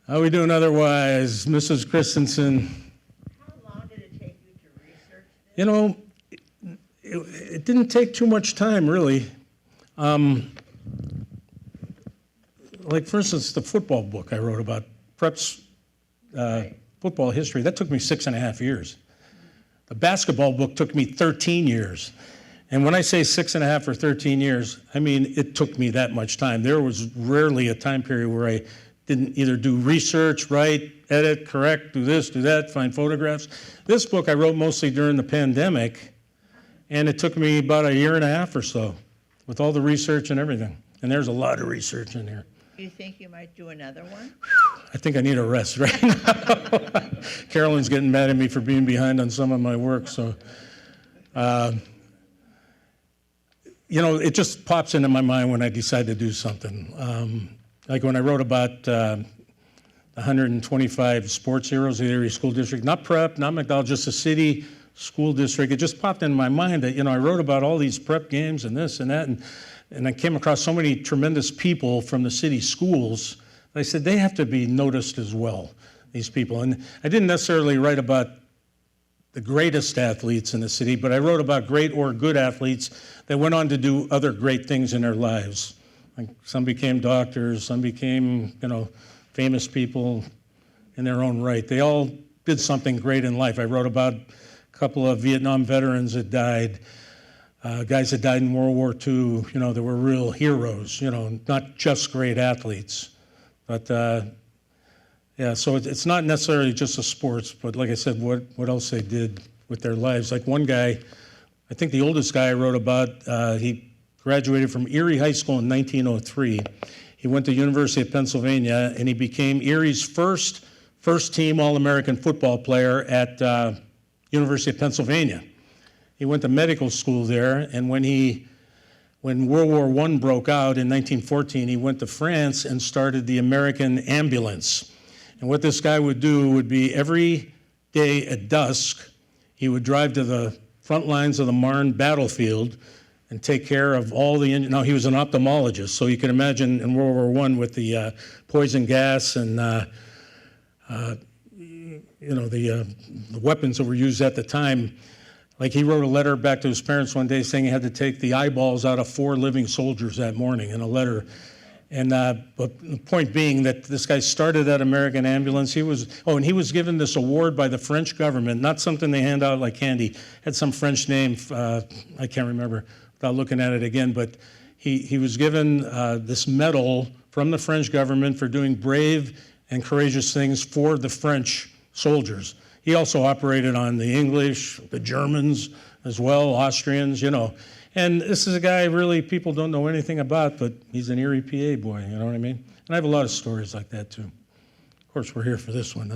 How are we doing otherwise, Mrs. Christensen? How long did it take you to research this? It didn't take too much time, really. Like, for instance, the football book I wrote about Prep's football history, that took me 6.5 years. The basketball book took me 13 years. And when I say 6.5 or 13 years, I mean it took me that much time. There was rarely a time period where I didn't either do research, write, edit, correct, do this, do that, find photographs. This book I wrote mostly during the pandemic, and it took me about 1.5 years or so with all the research and everything. And there's a lot of research in here. Do you think you might do another one? I think I need a rest right now. Carolyn's getting mad at me for being behind on some of my work, so. It just pops into my mind when I decide to do something. Like when I wrote about the 125 sports heroes of the Erie School District, not Prep, not McDonald, just the city school district. It just popped into my mind that, I wrote about all these Prep games and this and that, and I came across so many tremendous people from the city schools. I said, they have to be noticed as well, these people. And I didn't necessarily write about the greatest athletes in the city, but I wrote about great or good athletes that went on to do other great things in their lives. Like some became doctors, some became, famous people in their own right. They all did something great in life. I wrote about a couple of Vietnam veterans that died, guys that died in World War II, that were real heroes, not just great athletes. But so it's not necessarily just the sports, but like I said, what else they did with their lives. Like one guy, I think the oldest guy I wrote about, he graduated from Erie High School in 1903. He went to University of Pennsylvania, and he became Erie's first team All-American football player at University of Pennsylvania. He went to medical school there, and when he when World War I broke out in 1914, he went to France and started the American ambulance. And what this guy would do would be every day at dusk, he would drive to the front lines of the Marne battlefield and take care of all the, now he was an ophthalmologist, so you can imagine in World War I with the poison gas and the weapons that were used at the time. Like he wrote a letter back to his parents one day saying he had to take the eyeballs out of 4 living soldiers that morning in a letter. And but the point being that this guy started that American ambulance. And he was given this award by the French government, not something they hand out like candy. Had some French name, I can't remember without looking at it again, but he was given this medal from the French government for doing brave and courageous things for the French soldiers. He also operated on the English, the Germans as well, Austrians, And this is a guy really people don't know anything about, but he's an Erie, PA boy, you know what I mean? And I have a lot of stories like that too. Of course, we're here for this one.